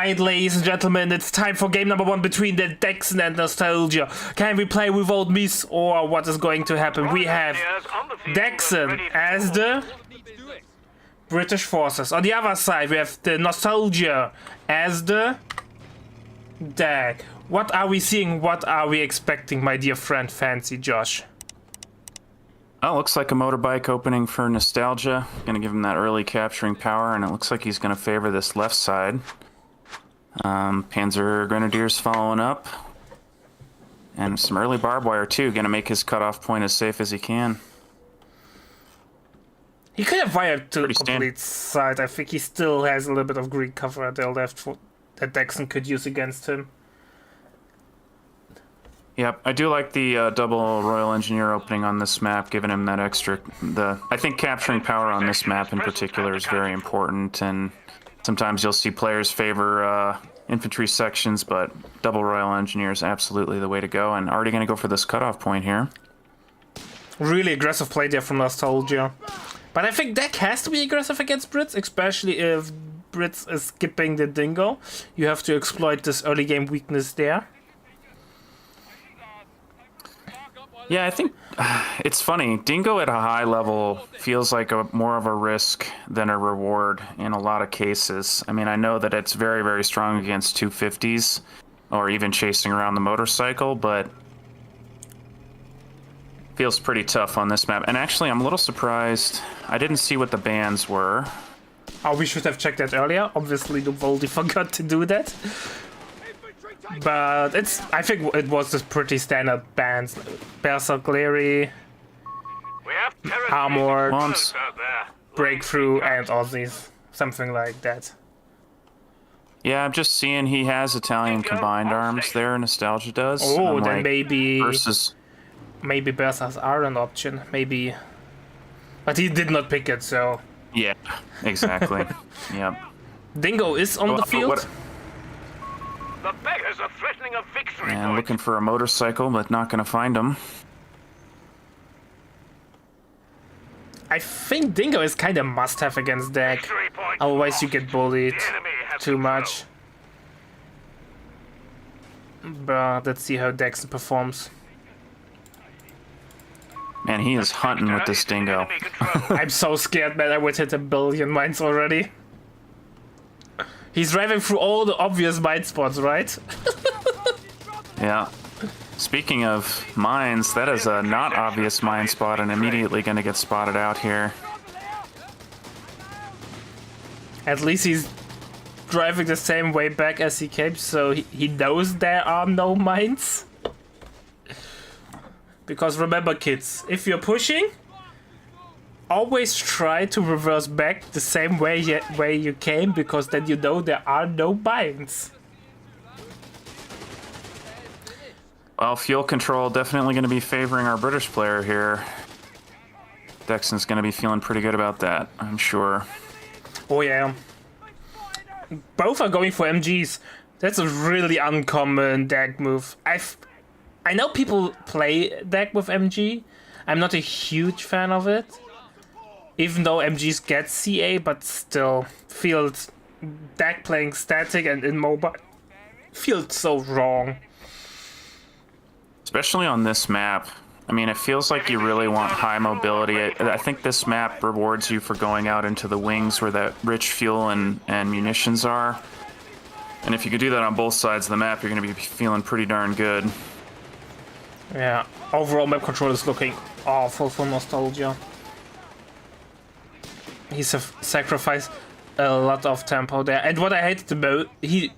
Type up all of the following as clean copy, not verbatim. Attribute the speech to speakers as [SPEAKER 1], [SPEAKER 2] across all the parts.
[SPEAKER 1] Alright, ladies and gentlemen, it's time for game number 1 between the Dexn and Nostalgia. Can we play without miss, or what is going to happen? We have Dexn as the British forces. On the other side, we have the Nostalgia as the DAG. What are we seeing? What are we expecting, my dear friend Fancy Josh?
[SPEAKER 2] Oh, looks like a motorbike opening for Nostalgia. Gonna give him that early capturing power, and it looks like he's gonna favor this left side. Panzer Grenadiers following up. And some early barbed wire too, gonna make his cutoff point as safe as he can.
[SPEAKER 1] He could have fired to the complete side. I think he still has a little bit of green cover at the left that Dexn could use against him.
[SPEAKER 2] Yep, I do like the double Royal Engineer opening on this map, giving him that extra... I think capturing power on this map in particular is very important, and sometimes you'll see players favor infantry sections, but double Royal Engineer is absolutely the way to go, and already going to go for this cutoff point here.
[SPEAKER 1] Really aggressive play there from Nostalgia. But I think Deck has to be aggressive against Brits, especially if Brits is skipping the Dingo. You have to exploit this early game weakness there.
[SPEAKER 2] Yeah, I think it's funny. Dingo at a high level feels like more of a risk than a reward in a lot of cases. I mean, I know that it's very, very strong against 250s or even chasing around the motorcycle, but feels pretty tough on this map. And actually, I'm a little surprised. I didn't see what the bans were.
[SPEAKER 1] Oh, we should have checked that earlier. Obviously, the Voldy forgot to do that. But I think it was just pretty standard bands. Berserkleri, Armored, Breakthrough, and Aussies. Something like that.
[SPEAKER 2] Yeah, I'm just seeing he has Italian combined arms there, Nostalgia does.
[SPEAKER 1] Oh, then maybe...
[SPEAKER 2] Versus...
[SPEAKER 1] Maybe Bersers are an option, maybe. But he did not pick it, so...
[SPEAKER 2] Yeah, exactly. Yep.
[SPEAKER 1] Dingo is on the field.
[SPEAKER 3] The beggars are threatening a victory
[SPEAKER 2] and looking for a motorcycle, but not going to find him.
[SPEAKER 1] I think Dingo is kind of must-have against Deck. Otherwise you get bullied too much. But let's see how Dexn performs.
[SPEAKER 2] Man, he is hunting with this Dingo.
[SPEAKER 1] I'm so scared, man. I would hit a billion mines already. He's driving through all the obvious mine spots, right?
[SPEAKER 2] Yeah. Speaking of mines, that is a not obvious mine spot and immediately going to get spotted out here.
[SPEAKER 1] At least he's driving the same way back as he came, so he knows there are no mines. Because remember, kids, if you're pushing, always try to reverse back the same way you came, because then you know there are no mines.
[SPEAKER 2] Well, fuel control definitely going to be favoring our British player here. Dexn's going to be feeling pretty good about that, I'm sure.
[SPEAKER 1] Oh yeah. Both are going for MGs. That's a really uncommon DAG move. I know people play DAG with MG. I'm not a huge fan of it. Even though MGs get CA, but still feels DAG playing static and in mobile feels so wrong.
[SPEAKER 2] Especially on this map. I mean, it feels like you really want high mobility. I think this map rewards you for going out into the wings where that rich fuel and munitions are. And if you could do that on both sides of the map, you're going to be feeling pretty darn good.
[SPEAKER 1] Yeah, overall map control is looking awful for Nostalgia. He's sacrificed a lot of tempo there, and what I hated about he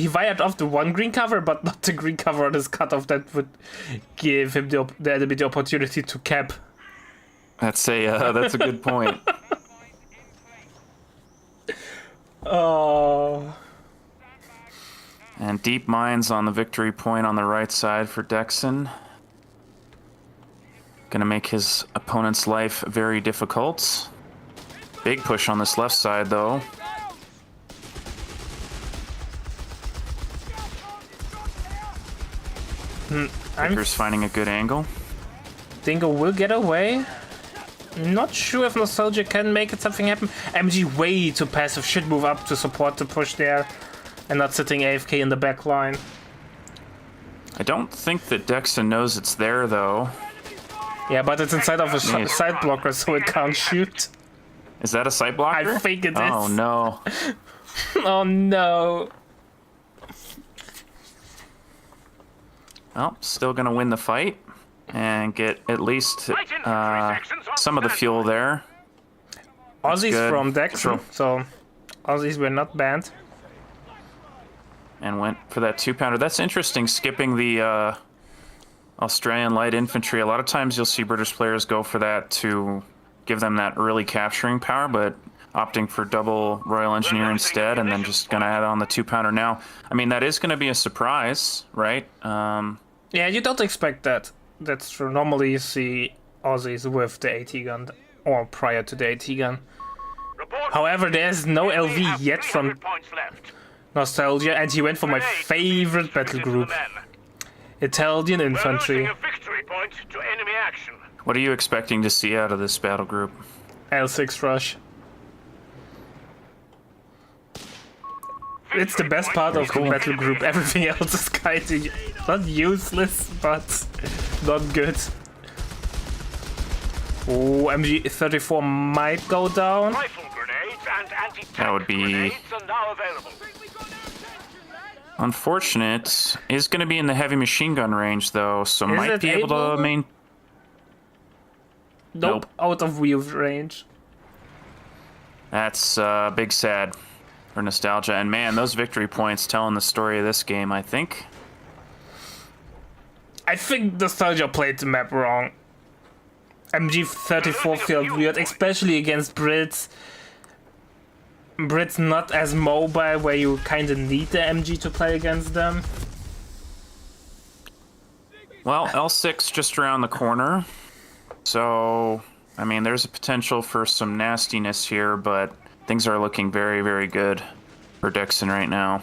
[SPEAKER 1] fired off the one green cover, but not the green cover on his cutoff that would give him the enemy the opportunity to cap.
[SPEAKER 2] That's a good point.
[SPEAKER 1] Oh.
[SPEAKER 2] And deep mines on the victory point on the right side for Dexn. Gonna make his opponent's life very difficult. Big push on this left side, though. Victor's finding a good angle.
[SPEAKER 1] Dingo will get away. Not sure if Nostalgia can make it something happen. MG way too passive, should move up to support the push there. and not sitting AFK in the back line.
[SPEAKER 2] I don't think that Dexn knows it's there, though.
[SPEAKER 1] Yeah, but it's inside of a side blocker, so it can't shoot.
[SPEAKER 2] Is that a sight blocker?
[SPEAKER 1] I think it is.
[SPEAKER 2] Oh, no.
[SPEAKER 1] Oh no.
[SPEAKER 2] Well, still going to win the fight and get at least some of the fuel there.
[SPEAKER 1] Aussies
[SPEAKER 2] good.
[SPEAKER 1] from Dexn, so Aussies were not banned.
[SPEAKER 2] And went for that 2-pounder. That's interesting, skipping the Australian light infantry. A lot of times you'll see British players go for that to give them that early capturing power, but opting for double Royal Engineer instead, and then just going to add on the 2-pounder now. I mean, that is going to be a surprise, right?
[SPEAKER 1] Yeah, you don't expect that. That's true. Normally you see Aussies with the AT gun, or prior to the AT gun. However, there's no LV yet from NostalgiA, and he went for my favorite battle group, Italian infantry.
[SPEAKER 2] What are you expecting to see out of this battle group?
[SPEAKER 1] L6 rush. It's the best part of the battle group. Everything else is kind of not useless, but not good. Oh, MG34 might go down.
[SPEAKER 2] That would be unfortunate. Is going to be in the heavy machine gun range, though, so might be able to main.
[SPEAKER 1] Nope, out of view range.
[SPEAKER 2] That's big sad for NostalgiA. And man, those victory points telling the story of this game, I think.
[SPEAKER 1] I think NostalgiA played the map wrong. MG34 felt weird, especially against Brits. Brits not as mobile, where you kinda need the MG to play against them.
[SPEAKER 2] Well, L6 just around the corner. So, I mean, there's a potential for some nastiness here, but things are looking very, very good for Dexn right now.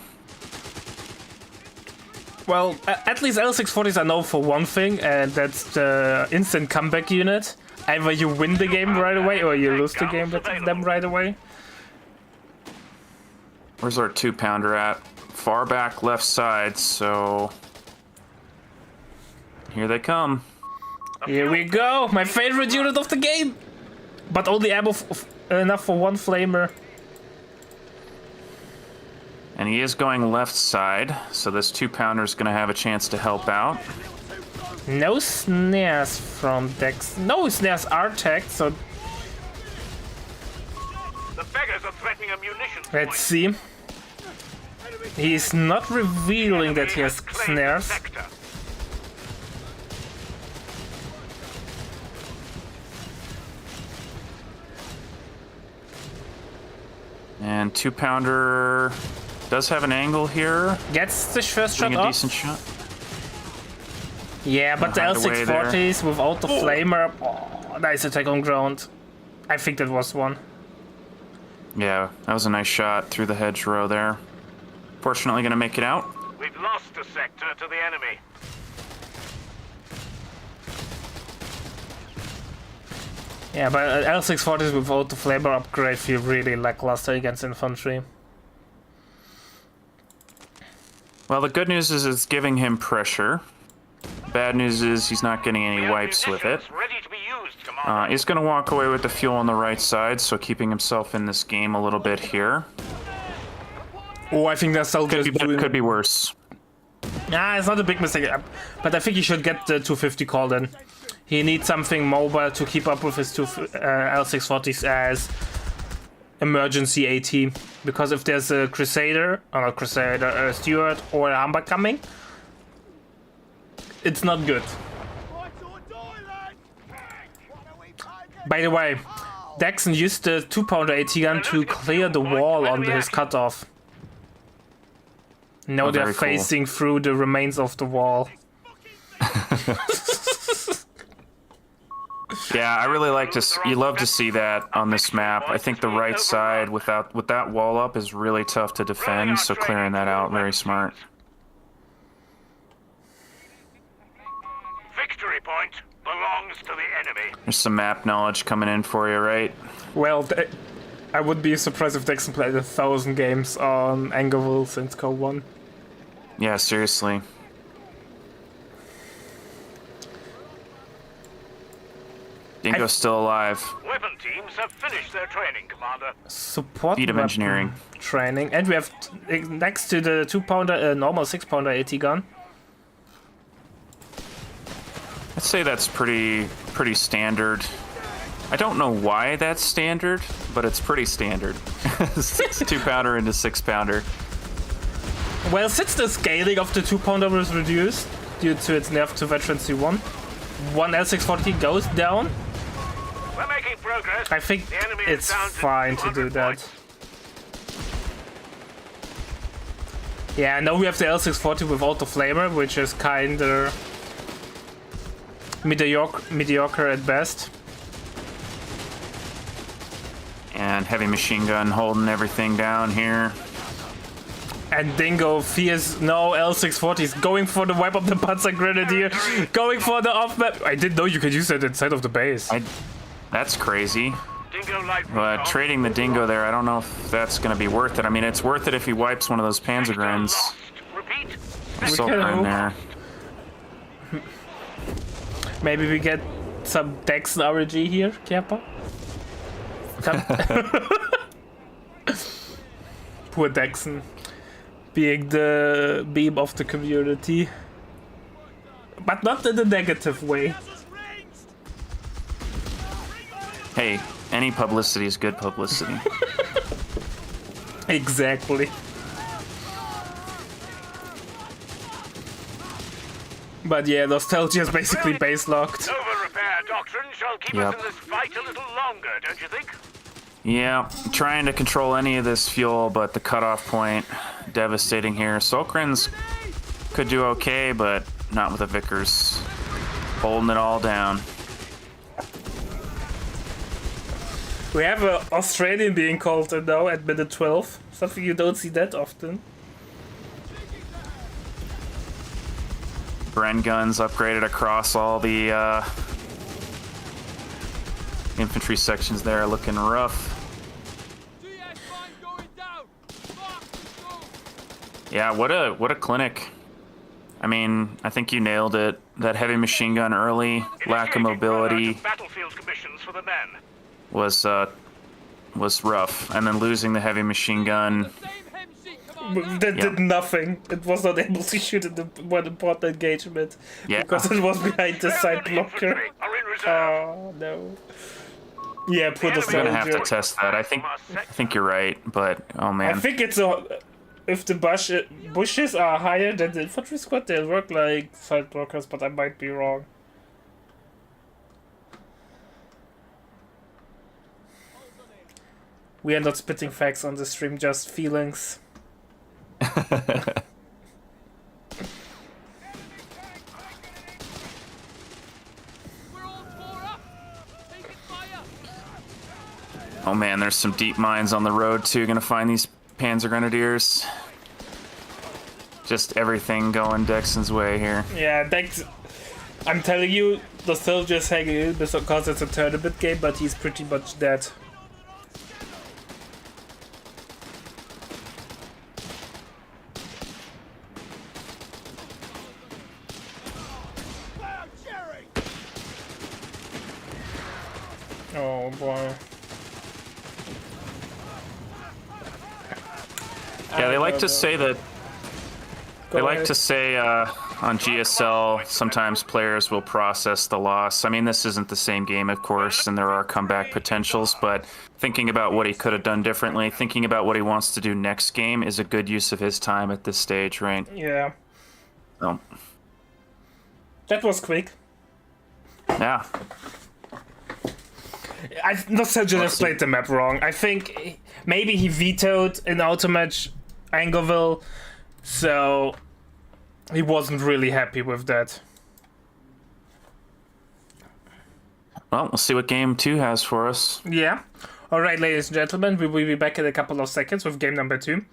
[SPEAKER 1] Well, at least L640s are known for one thing, and that's the instant comeback unit. Either you win the game right away, or you lose the game with them right away.
[SPEAKER 2] Where's our 2-pounder at? Far back left side, so... Here they come.
[SPEAKER 1] Here we go! My favorite unit of the game! But only ammo enough for one flamer.
[SPEAKER 2] And he is going left side, so this 2-pounder is going to have a chance to help out.
[SPEAKER 1] No snares from Dex. No snares are tagged, so...
[SPEAKER 3] The beggars are threatening a munitions point.
[SPEAKER 1] Let's see. He's not revealing that he has snares.
[SPEAKER 2] And 2-pounder does have an angle here.
[SPEAKER 1] Gets the first shot
[SPEAKER 2] Doing a
[SPEAKER 1] off.
[SPEAKER 2] decent shot.
[SPEAKER 1] Yeah, but the
[SPEAKER 2] Hide away
[SPEAKER 1] L640s without the flamer. Oh, nice attack on ground. I think that was one.
[SPEAKER 2] Yeah, that was a nice shot through the hedgerow there. Fortunately going to make it out.
[SPEAKER 3] We've lost a sector to the enemy.
[SPEAKER 1] Yeah, but L640s without the flamer upgrade feel really lackluster against infantry.
[SPEAKER 2] Well, the good news is it's giving him pressure. Bad news is he's not getting any wipes with it.
[SPEAKER 3] Ready to be used, Commander.
[SPEAKER 2] He's going to walk away with the fuel on the right side, so keeping himself in this game a little bit here.
[SPEAKER 1] Oh, I think that's still just doing...
[SPEAKER 2] Could be worse.
[SPEAKER 1] Nah, it's not a big mistake, but I think he should get the 250 called in. He needs something mobile to keep up with his L640s as emergency AT. Because if there's a Crusader, or not Crusader, a Steward or a Humber coming, it's not good. By the way, Dexn used the 2-pounder AT gun to clear the wall on his cutoff. Now they're facing through the remains of the wall.
[SPEAKER 2] Yeah, I really like to. You love to see that on this map. I think the right side with that wall up is really tough to defend. So clearing that out, very smart.
[SPEAKER 3] Victory point belongs to the enemy.
[SPEAKER 2] There's some map knowledge coming in for you, right?
[SPEAKER 1] Well, I would be surprised if Dexn played 1,000 games on Angerville since Co 1.
[SPEAKER 2] Yeah, seriously. Dingo's still alive.
[SPEAKER 3] Weapon teams have finished their training, Commander.
[SPEAKER 1] Support
[SPEAKER 2] Speed of
[SPEAKER 1] weapon
[SPEAKER 2] engineering.
[SPEAKER 1] training, and we have next to the 2-pounder a normal 6-pounder AT gun.
[SPEAKER 2] I'd say that's pretty standard. I don't know why that's standard, but it's pretty standard. 2-pounder into 6-pounder.
[SPEAKER 1] Well, since the scaling of the 2-pounder was reduced due to its nerf to Veteran C1, one L640 goes down.
[SPEAKER 3] We're making progress.
[SPEAKER 1] I think
[SPEAKER 3] The enemy is
[SPEAKER 1] it's
[SPEAKER 3] down to
[SPEAKER 1] fine to
[SPEAKER 3] 200
[SPEAKER 1] do that.
[SPEAKER 3] points.
[SPEAKER 1] Yeah, now we have the L640 without the flamer, which is kinda mediocre at best.
[SPEAKER 2] And heavy machine gun holding everything down here.
[SPEAKER 1] And Dingo fears no L640 is going for the wipe of the Panzer Grenadier, going for the off map. I didn't know you could use that inside of the base.
[SPEAKER 2] That's crazy.
[SPEAKER 3] Dingo light
[SPEAKER 2] But
[SPEAKER 3] recon.
[SPEAKER 2] trading the Dingo there, I don't know if that's going to be worth it. I mean, it's worth it if he wipes one of those Panzer Grens.
[SPEAKER 3] Lost. Repeat.
[SPEAKER 2] Assault
[SPEAKER 1] can
[SPEAKER 2] Gren
[SPEAKER 1] hope.
[SPEAKER 2] there.
[SPEAKER 1] Maybe we get some Dexn RG here, Kappa. Poor Dexn, being the beam of the community. But not in a negative way.
[SPEAKER 2] Hey, any publicity is good publicity.
[SPEAKER 1] Exactly. But yeah, NostalgiA is basically base locked.
[SPEAKER 3] Over-repair doctrine shall keep
[SPEAKER 2] Yep.
[SPEAKER 3] us in this fight a little longer, don't you think?
[SPEAKER 2] Yeah, trying to control any of this fuel, but the cutoff point, devastating here. Assault Grens could do okay, but not with the Vickers. Holding it all down.
[SPEAKER 1] We have an Australian being called in now at minute 12. Something you don't see that often.
[SPEAKER 2] Bren guns upgraded across all the infantry sections there, looking rough. Yeah, what a clinic. I mean, I think you nailed it. That heavy machine gun early, lack of
[SPEAKER 3] Initiating
[SPEAKER 2] mobility
[SPEAKER 3] rollout of battlefield commissions for the men.
[SPEAKER 2] was rough, and then losing the heavy machine gun.
[SPEAKER 1] That
[SPEAKER 2] Yeah.
[SPEAKER 1] did nothing. It was not able to shoot in the one important engagement
[SPEAKER 2] Yeah.
[SPEAKER 1] because it was behind the side
[SPEAKER 3] Enemy
[SPEAKER 1] blocker.
[SPEAKER 3] infantry are in reserve.
[SPEAKER 1] Oh no. Yeah, poor
[SPEAKER 3] The
[SPEAKER 2] I'm gonna have to
[SPEAKER 1] NostalgiA.
[SPEAKER 2] test that. I think you're right, but oh
[SPEAKER 1] I
[SPEAKER 2] man.
[SPEAKER 1] think it's a. If the bushes are higher than the infantry squad, they'll work like side blockers, but I might be wrong. We are not spitting facts on the stream, just feelings.
[SPEAKER 2] Oh man, there's some deep mines on the road too. Gonna find these Panzer Grenadiers. Just everything going Dexn's way here.
[SPEAKER 1] Yeah, Dex. I'm telling you, NostalgiA is hanging in because it's a tournament game, but he's pretty much dead. Oh boy.
[SPEAKER 2] Yeah, they like to say that. They like to say on GSL sometimes players will process the loss. I mean, this isn't the same game, of course, and there are comeback potentials, but thinking about what he could have done differently, thinking about what he wants to do next game is a good use of his time at this stage, right?
[SPEAKER 1] Yeah,
[SPEAKER 2] So,
[SPEAKER 1] that was quick.
[SPEAKER 2] yeah.
[SPEAKER 1] NostalgiA just played the map wrong. I think maybe he vetoed an auto-match Angerville, so he wasn't really happy with that.
[SPEAKER 2] Well, we'll see what game 2 has for us.
[SPEAKER 1] Yeah. Alright, ladies and gentlemen, we will be back in a couple of seconds with game number 2.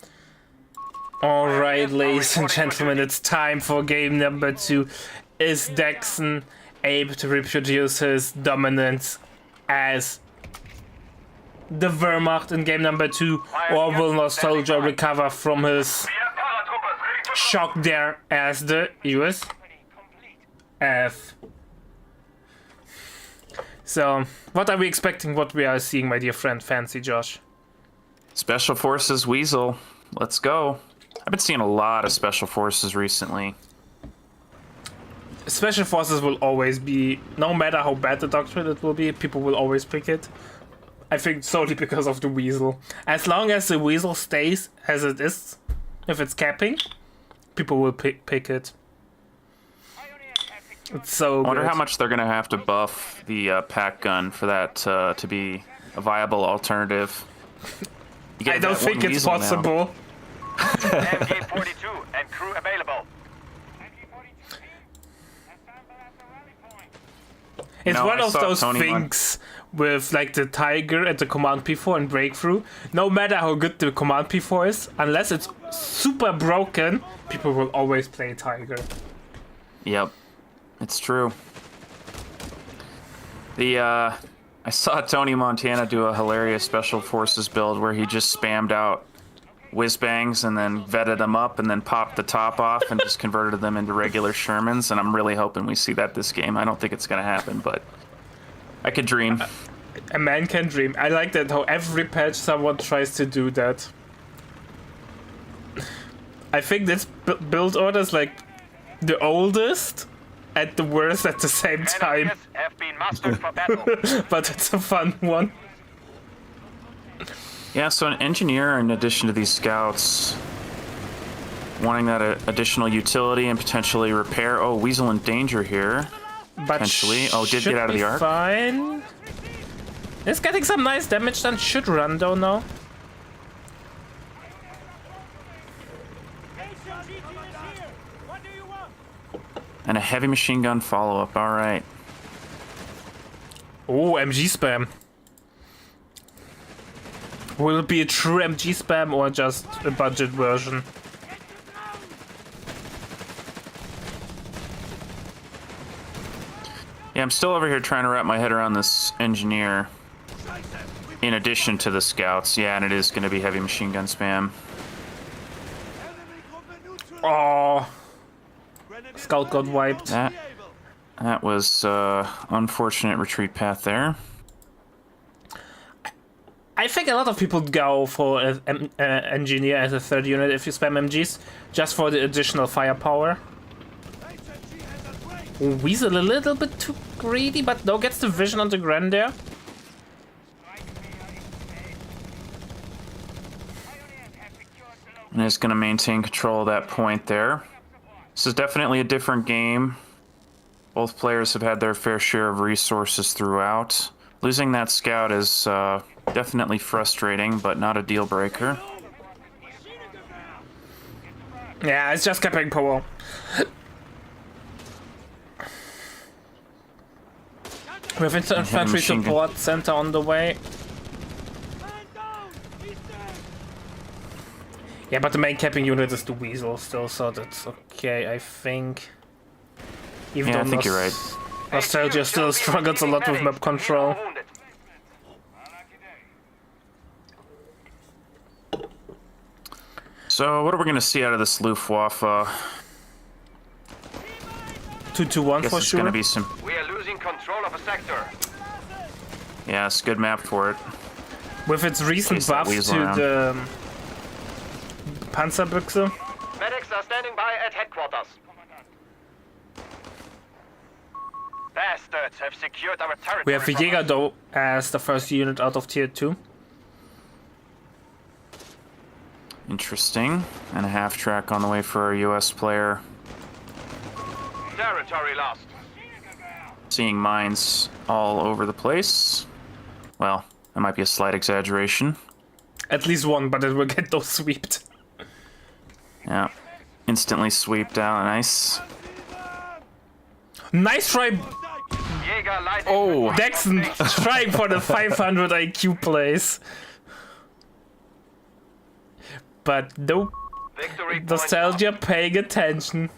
[SPEAKER 1] Alright, ladies and gentlemen, it's time for game number 2. Is Dexn able to reproduce his dominance as the Wehrmacht in game number 2, or will NostalgiA recover from his shock there as the US F? So, what are we expecting, what we are seeing, my dear friend Fancy Josh?
[SPEAKER 2] Special Forces Weasel. Let's go. I've been seeing a lot of Special Forces recently.
[SPEAKER 1] Special Forces will always be, no matter how bad the doctrine it will be, people will always pick it. I think solely because of the Weasel. As long as the Weasel stays as it is, if it's capping, people will pick it. It's so good.
[SPEAKER 2] I wonder how much they're going to have to buff the pack gun for that to be a viable alternative.
[SPEAKER 1] I don't think it's possible.
[SPEAKER 3] MG42 and crew available.
[SPEAKER 1] It's one of those things with like the Tiger and the Command P4 and Breakthrough. No matter how good the Command P4 is, unless it's super broken, people will always play Tiger.
[SPEAKER 2] Yep, it's true. I saw Tony Montana do a hilarious Special Forces build where he just spammed out whiz-bangs and then vetted them up and then popped the top off and just converted them into regular Shermans, and I'm really hoping we see that this game. I don't think it's going to happen, but I could dream.
[SPEAKER 1] A man can dream. I like that how every patch someone tries to do that. I think this build order is like the oldest and the worst at the same time.
[SPEAKER 3] Have been mustered for battle.
[SPEAKER 1] But it's a fun one.
[SPEAKER 2] Yeah, so an engineer, in addition to these scouts, wanting that additional utility and potentially repair. Oh, Weasel in danger here.
[SPEAKER 1] But
[SPEAKER 2] Potentially. Oh, did get out of the arc.
[SPEAKER 1] Fine. It's getting some nice damage done. Should run though now.
[SPEAKER 2] And a heavy machine gun follow-up. All right.
[SPEAKER 1] Oh, MG spam. Will it be a true MG spam or just a budget version?
[SPEAKER 2] Yeah, I'm still over here trying to wrap my head around this engineer. In addition to the scouts. Yeah, and it is going to be heavy machine gun spam.
[SPEAKER 1] Oh, Scout got wiped.
[SPEAKER 2] That was unfortunate retreat path there.
[SPEAKER 1] I think a lot of people go for an engineer as a third unit if you spam MGs, just for the additional firepower. Weasel a little bit too greedy, but no, gets the vision on the Grandeur.
[SPEAKER 2] And is going to maintain control of that point there. This is definitely a different game. Both players have had their fair share of resources throughout. Losing that scout is definitely frustrating, but not a deal breaker.
[SPEAKER 1] Yeah, it's just capping power. We have infantry support center on the way. Yeah, but the main capping unit is the Weasel still, so that's okay, I think. Even
[SPEAKER 2] Yeah,
[SPEAKER 1] though
[SPEAKER 2] I think you're right.
[SPEAKER 1] NostalgiA still struggles a lot with map control.
[SPEAKER 2] So, what are we going to see out of this Luftwaffe?
[SPEAKER 1] 2-2-1
[SPEAKER 2] Guess
[SPEAKER 1] for
[SPEAKER 2] it's
[SPEAKER 1] sure.
[SPEAKER 2] going to be some.
[SPEAKER 3] We are losing control of a sector.
[SPEAKER 2] Yeah, it's a good map for it.
[SPEAKER 1] With its recent
[SPEAKER 2] Place that
[SPEAKER 1] buff to
[SPEAKER 2] Weasel around.
[SPEAKER 1] the Panzerbüchse.
[SPEAKER 3] Medics are standing by at headquarters. Bastards have secured our territory.
[SPEAKER 1] We have the
[SPEAKER 3] from
[SPEAKER 1] Jäger
[SPEAKER 3] us.
[SPEAKER 1] though as the first unit out of tier 2.
[SPEAKER 2] Interesting. And a half track on the way for our US player.
[SPEAKER 3] Territory lost.
[SPEAKER 2] Seeing mines all over the place. Well, that might be a slight exaggeration.
[SPEAKER 1] At least one, but it will get those sweeped.
[SPEAKER 2] Yeah. Instantly sweeped out. Nice.
[SPEAKER 1] Nice try,
[SPEAKER 3] Jäger lighting.
[SPEAKER 2] Oh.
[SPEAKER 1] Dexn, trying for the 500 IQ place. But nope,
[SPEAKER 3] Victory point
[SPEAKER 1] NostalgiA paying attention.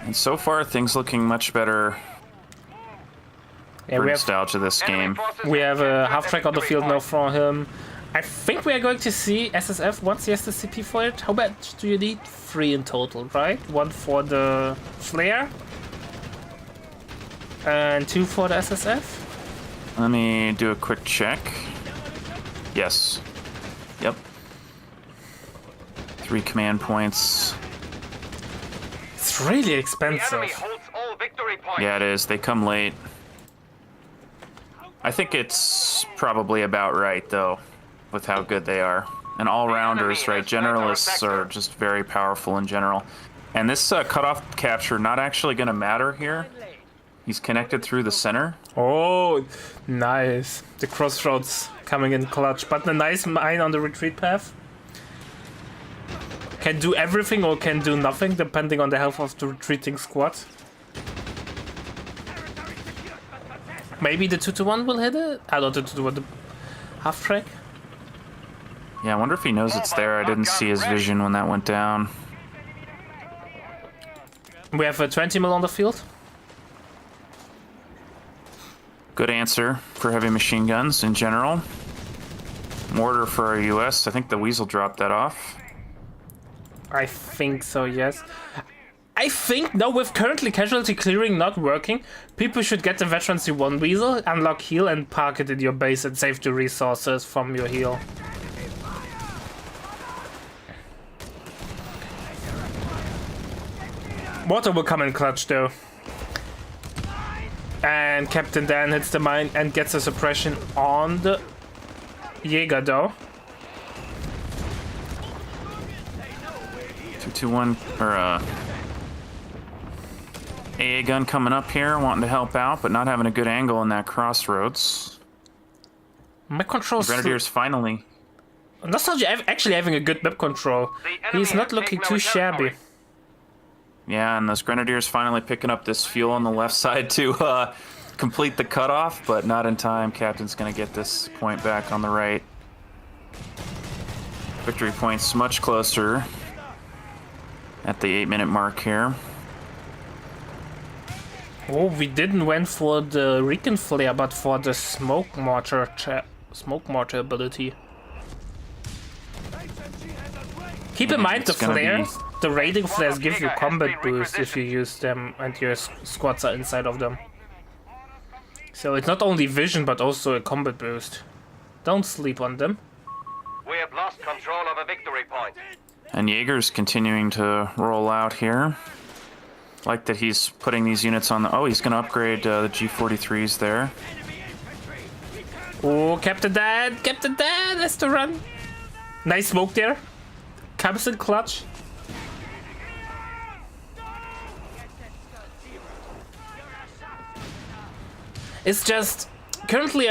[SPEAKER 2] And so far, things looking much better
[SPEAKER 1] Yeah,
[SPEAKER 2] for
[SPEAKER 1] we have
[SPEAKER 2] nostalgia this game.
[SPEAKER 1] we have a half track on the field now from him. I think we are going to see SSF once he has the CP for it. How much do you need? 3 in total, right? 1 for the flare and 2 for the SSF.
[SPEAKER 2] Let me do a quick check. Yes. Yep. 3 command points.
[SPEAKER 1] It's really
[SPEAKER 3] The
[SPEAKER 1] expensive.
[SPEAKER 3] enemy holds all victory points.
[SPEAKER 2] Yeah, it is. They come late. I think it's probably about right, though, with how good they are. And all-rounders, right? Generalists are just very powerful in general. And this cutoff capture not actually going to matter here. He's connected through the center.
[SPEAKER 1] Oh, nice. The crossroads coming in clutch, but a nice mine on the retreat path. Can do everything or can do nothing, depending on the health of the retreating squad. Maybe the 2-1 will hit it? I don't know, the half track.
[SPEAKER 2] Yeah, I wonder if he knows it's there. I didn't see his vision when that went down.
[SPEAKER 1] We have a 20 mil on the field.
[SPEAKER 2] Good answer for heavy machine guns in general. Mortar for our US. I think the Weasel dropped that off.
[SPEAKER 1] I think so, yes. I think, now with currently casualty clearing not working, people should get the Veterancy 1 Weasel, unlock heal, and park it in your base and save the resources from your heal. Water will come in clutch though. And Captain Dan hits the mine and gets a suppression on the Jäger though.
[SPEAKER 2] 2-2-1 or AA gun coming up here, wanting to help out, but not having a good angle in that crossroads.
[SPEAKER 1] My control's
[SPEAKER 2] Grenadiers finally.
[SPEAKER 1] NostalgiA actually having a good map control. He's not looking too shabby.
[SPEAKER 2] Yeah, and those Grenadiers finally picking up this fuel on the left side to complete the cutoff, but not in time. Captain's going to get this point back on the right. Victory point's much closer at the 8-minute mark here.
[SPEAKER 1] Oh, we didn't went for the Recon Flare, but for the smoke mortar ability. Keep in mind the
[SPEAKER 2] It's gonna
[SPEAKER 1] flares. The raiding flares give you combat boost if you use them and your squads are inside of them. So it's not only vision but also a combat boost. Don't sleep on them.
[SPEAKER 3] We have lost control of a victory point.
[SPEAKER 2] And Jaeger's continuing to roll out here. Like that he's putting these units on the... Oh, he's going to upgrade the G43s there.
[SPEAKER 1] Oh, Captain Dan has to run. Nice smoke there. Comes in clutch. It's just currently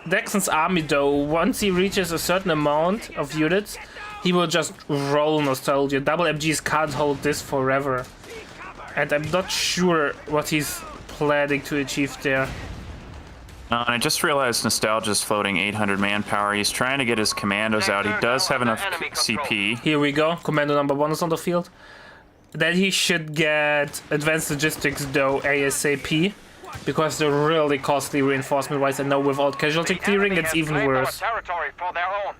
[SPEAKER 1] Dexn's army though, once he reaches a certain amount of units, he will just roll NostalgiA. Double MGs can't hold this forever. And I'm not sure what he's planning to achieve there.
[SPEAKER 2] And I just realized NostalgiA's floating 800 manpower. He's trying to get his commandos out. He does have enough CP.
[SPEAKER 1] Here we go. Commando number 1 is on the field. Then he should get advanced logistics though ASAP. Because they're really costly reinforcement wise, and now without casualty clearing it's even worse.
[SPEAKER 3] Territory for their own.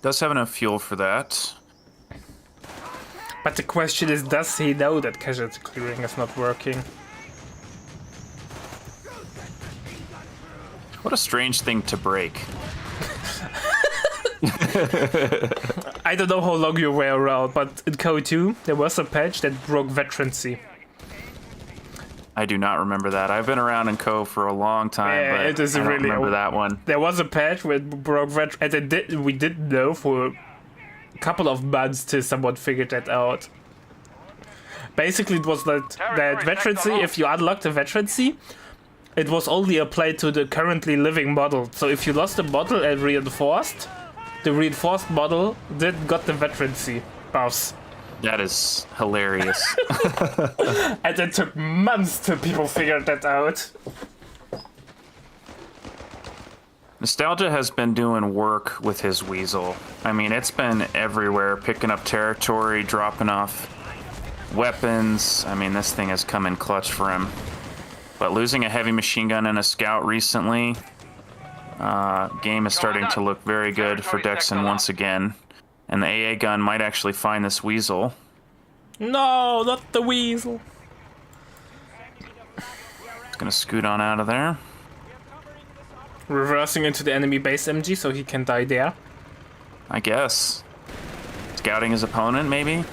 [SPEAKER 2] Does have enough fuel for that.
[SPEAKER 1] But the question is, does he know that casualty clearing is not working?
[SPEAKER 2] What a strange thing to break.
[SPEAKER 1] I don't know how long you were around, but in Code 2 there was a patch that broke veterancy.
[SPEAKER 2] I do not remember that. I've been around in Co for a long time,
[SPEAKER 1] Yeah,
[SPEAKER 2] but
[SPEAKER 1] it is
[SPEAKER 2] I don't
[SPEAKER 1] really
[SPEAKER 2] remember
[SPEAKER 1] old.
[SPEAKER 2] that one.
[SPEAKER 1] There was a patch where it broke veterancy, and we didn't know for a couple of months till someone figured that out. Basically it was that veterancy, if you unlocked a veterancy, it was only applied to the currently living model. So if you lost a model and reinforced, the reinforced model got the veterancy buffs.
[SPEAKER 2] That is hilarious.
[SPEAKER 1] And it took months till people figured that out.
[SPEAKER 2] NostalgiA has been doing work with his Weasel. I mean, it's been everywhere, picking up territory, dropping off weapons. I mean, this thing has come in clutch for him. But losing a heavy machine gun and a scout recently, game is starting to look very good for Dexn once again. And the AA gun might actually find this weasel.
[SPEAKER 1] No, not the weasel.
[SPEAKER 2] He's gonna scoot on out of there.
[SPEAKER 1] Reversing into the enemy base MG so he can die there.
[SPEAKER 2] I guess. Scouting his opponent, maybe?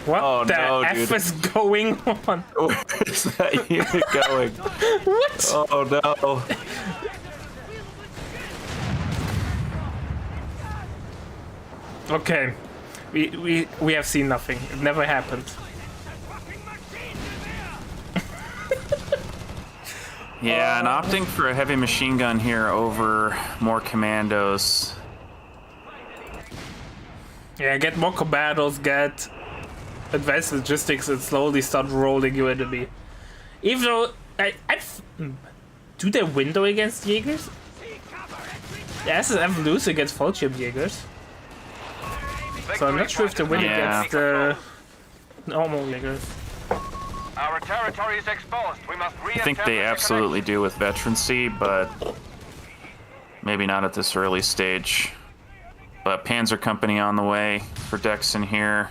[SPEAKER 1] What
[SPEAKER 2] Oh,
[SPEAKER 1] the
[SPEAKER 2] no,
[SPEAKER 1] F
[SPEAKER 2] dude.
[SPEAKER 1] is going on?
[SPEAKER 2] Where is that unit going?
[SPEAKER 1] What?
[SPEAKER 2] Oh no.
[SPEAKER 1] Okay. We have seen nothing. It never happened.
[SPEAKER 2] Yeah, and opting for a heavy machine gun here over more commandos.
[SPEAKER 1] Yeah, get more commandos, get advanced logistics, and slowly start rolling your enemy. Even though do they win though against Jaegers? The SSF lose against Fallschirm Jaegers. So I'm not sure if they win
[SPEAKER 2] Yeah.
[SPEAKER 1] against normal Jaegers.
[SPEAKER 3] Our territory is exposed. We must
[SPEAKER 2] I think they absolutely do with veterancy, but maybe not at this early stage. But Panzer Company on the way for Dexn here.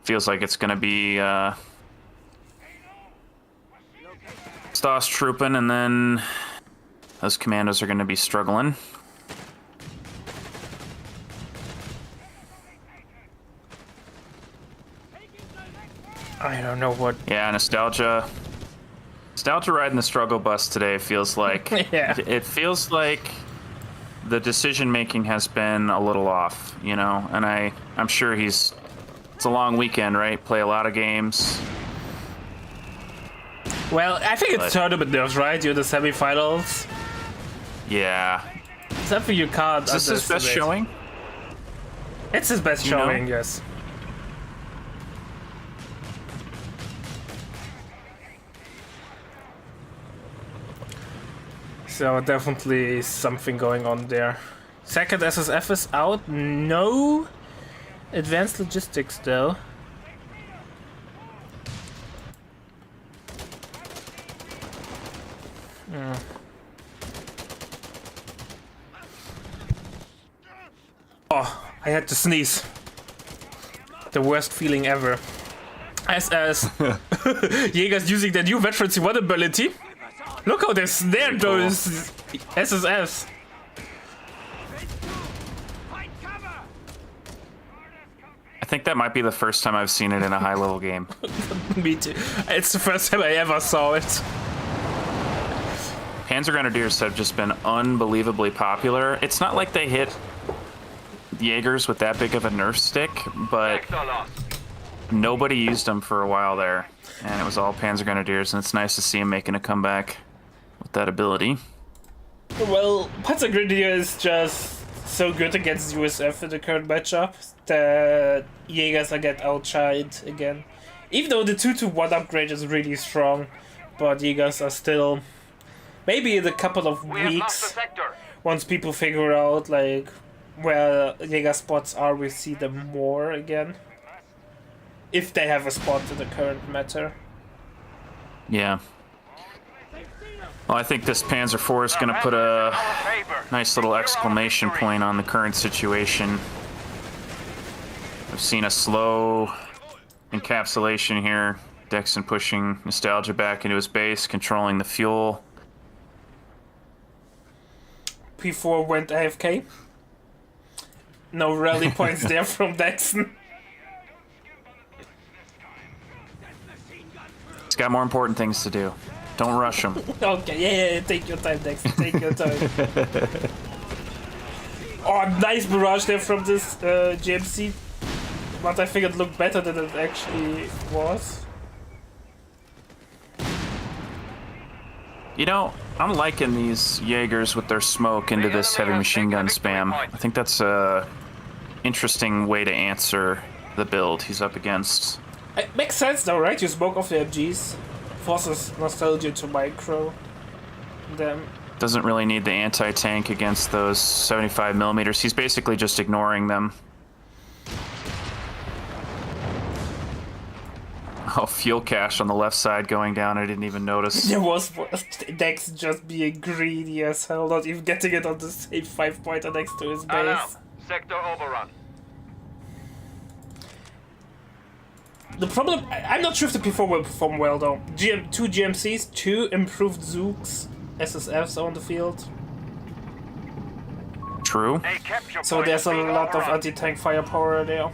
[SPEAKER 2] Feels like it's going to be Stas trooping, and then those commandos are going to be struggling.
[SPEAKER 1] I don't know what.
[SPEAKER 2] Yeah, nostalgia. Nostalgia riding the struggle bus today feels like.
[SPEAKER 1] Yeah.
[SPEAKER 2] It feels like the decision making has been a little off, you know. And I'm sure it's a long weekend, right? Play a lot of games.
[SPEAKER 1] Well, I think it's tournament nerves, right? You're the semifinals.
[SPEAKER 2] Yeah.
[SPEAKER 1] Something you can't.
[SPEAKER 2] Is this his best
[SPEAKER 1] underestimate.
[SPEAKER 2] showing?
[SPEAKER 1] It's his best
[SPEAKER 2] You know?
[SPEAKER 1] showing, yes. So definitely something going on there. Second SSF is out. No advanced logistics though. Oh, I had to sneeze. The worst feeling ever. As Jaeger's using their new veterancy 1 ability. Look how they snared those SSFs.
[SPEAKER 2] I think that might be the first time I've seen it in a high-level game.
[SPEAKER 1] Me too. It's the first time I ever saw it.
[SPEAKER 2] Panzer Grenadiers have just been unbelievably popular. It's not like they hit Jaegers with that big of a nerf stick, but nobody used them for a while there. And it was all Panzer Grenadiers, and it's nice to see them making a comeback with that ability.
[SPEAKER 1] Well, Panzer Grenadier is just so good against USF in the current matchup that Jaegers are get outshined again. Even though the 2-to-1 upgrade is really strong, but Jaegers are still... Maybe in a couple of weeks, once people figure out like where Jaeger spots are, we see them more again. If they have a spot in the current meta.
[SPEAKER 2] Yeah. Well, I think this Panzer IV is going to put a nice little exclamation point on the current situation. We've seen a slow encapsulation here. Dexn pushing NostalgiA back into his base, controlling the fuel.
[SPEAKER 1] P4 went AFK. No rally points there from Dexn.
[SPEAKER 2] He's got more important things to do. Don't rush him.
[SPEAKER 1] Okay, yeah, take your time, Dexn. Take your time. Oh, nice barrage there from this GMC. But I think it looked better than it actually was.
[SPEAKER 2] You know, I'm liking these Jaegers with their smoke into this heavy machine gun spam. I think that's a interesting way to answer the build he's up against.
[SPEAKER 1] It makes sense though, right? You smoke off the MGs, forces NostalgiA to micro them.
[SPEAKER 2] Doesn't really need the anti-tank against those 75mm. He's basically just ignoring them. Oh, fuel cache on the left side going down. I didn't even notice.
[SPEAKER 1] There was Dex just being greedy as hell, not even getting it on the same 5-pointer next to his
[SPEAKER 3] Alarm.
[SPEAKER 1] base.
[SPEAKER 3] Sector overrun.
[SPEAKER 1] The problem, I'm not sure if the P4 will perform well though. Two GMCs, 2 improved Zooks, SSFs on the field.
[SPEAKER 2] True.
[SPEAKER 3] A capture
[SPEAKER 1] So
[SPEAKER 3] point
[SPEAKER 1] there's
[SPEAKER 3] is
[SPEAKER 1] a
[SPEAKER 3] being
[SPEAKER 1] lot of
[SPEAKER 3] overrun.
[SPEAKER 1] anti-tank firepower there.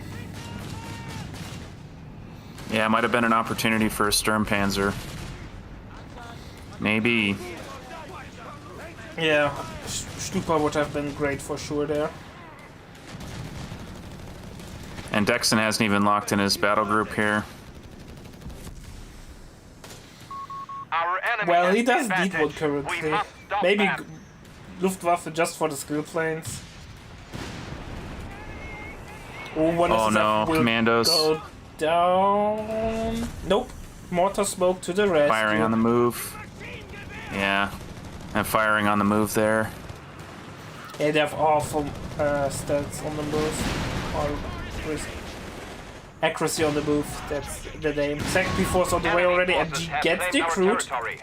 [SPEAKER 2] Yeah, it might have been an opportunity for a Sturmpanzer. Maybe.
[SPEAKER 1] Yeah, Stupa would have been great for sure there.
[SPEAKER 2] And Dexn hasn't even locked in his battle group here.
[SPEAKER 3] Our enemy
[SPEAKER 1] Well,
[SPEAKER 3] has
[SPEAKER 1] he
[SPEAKER 3] the
[SPEAKER 1] does need one
[SPEAKER 3] advantage.
[SPEAKER 1] currently.
[SPEAKER 3] We must stop
[SPEAKER 1] Maybe
[SPEAKER 3] them.
[SPEAKER 1] Luftwaffe just for the skill planes. Oh, one
[SPEAKER 2] Oh
[SPEAKER 1] SSF
[SPEAKER 2] no,
[SPEAKER 1] will
[SPEAKER 2] commandos.
[SPEAKER 1] go down. Nope. Mortar smoke to the rescue.
[SPEAKER 2] Firing on the move. Yeah. And firing on the move there.
[SPEAKER 1] Yeah, they have awful stats on the move. Or accuracy on the move. That's the name. Second P4's on the way
[SPEAKER 3] Enemy
[SPEAKER 1] already.
[SPEAKER 3] forces
[SPEAKER 1] MG
[SPEAKER 3] have
[SPEAKER 1] gets
[SPEAKER 3] claimed our
[SPEAKER 1] recruit.
[SPEAKER 3] territory.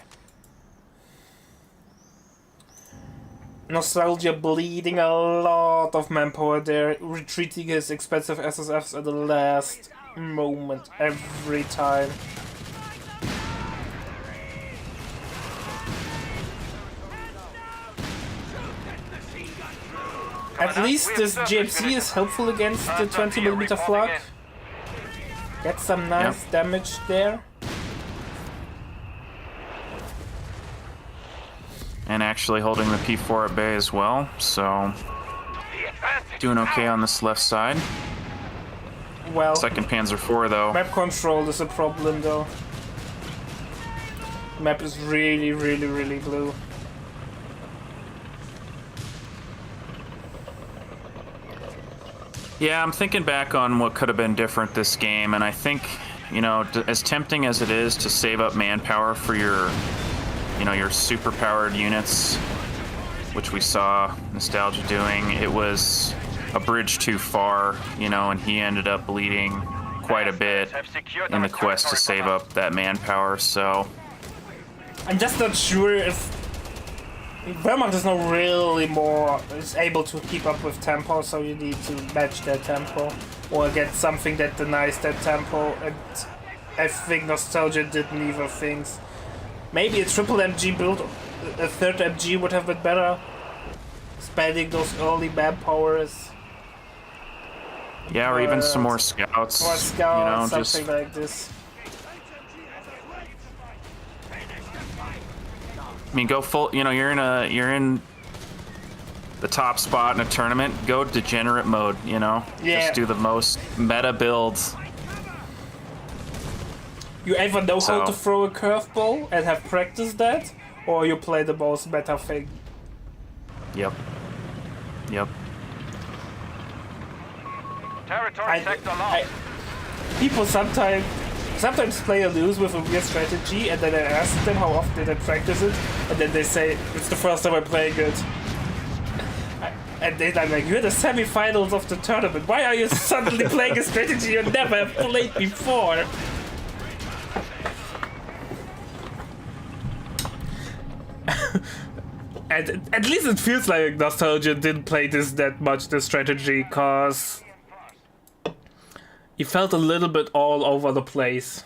[SPEAKER 1] NostalgiA bleeding a lot of manpower there, retreating his expensive SSFs at the last moment every time. At least this GMC is helpful against the 20mm flak. Get some nice damage there.
[SPEAKER 2] And actually holding the P4 at bay as well, so
[SPEAKER 3] The advantage.
[SPEAKER 2] doing okay on this left side.
[SPEAKER 1] Well,
[SPEAKER 2] Second Panzer IV though.
[SPEAKER 1] map control is a problem though. Map is really blue.
[SPEAKER 2] Yeah, I'm thinking back on what could have been different this game, and I think, you know, as tempting as it is to save up manpower for your, you know, your super-powered units, which we saw NostalgiA doing, it was a bridge too far, you know, and he ended up bleeding quite a bit in the quest to save up that manpower, so...
[SPEAKER 1] I'm just not sure if Wehrmacht is not really is able to keep up with tempo, so you need to match that tempo or get something that denies that tempo. And I think NostalgiA did neither things. Maybe a triple MG build, a third MG would have been better. Spending those early manpowers.
[SPEAKER 2] Yeah, or even some more scouts,
[SPEAKER 1] Or scouts,
[SPEAKER 2] you know,
[SPEAKER 1] something
[SPEAKER 2] just...
[SPEAKER 1] like this.
[SPEAKER 2] I mean, go full. You know, you're in the top spot in a tournament. Go degenerate mode. You know,
[SPEAKER 1] Yeah.
[SPEAKER 2] just do the most meta builds.
[SPEAKER 1] You either know how
[SPEAKER 2] So-
[SPEAKER 1] to throw a curveball and have practiced that, or you play the most meta thing.
[SPEAKER 2] Yep. Yep.
[SPEAKER 3] Territory sector lost.
[SPEAKER 1] People sometimes play or lose with a weird strategy, and then I ask them how often did they practice it, and then they say it's the first time I'm playing it. And then I'm like, you're the semifinals of the tournament. Why are you suddenly playing a strategy you never played before? And at least it feels like NostalgiA didn't play that much, the strategy, cause he felt a little bit all over the place.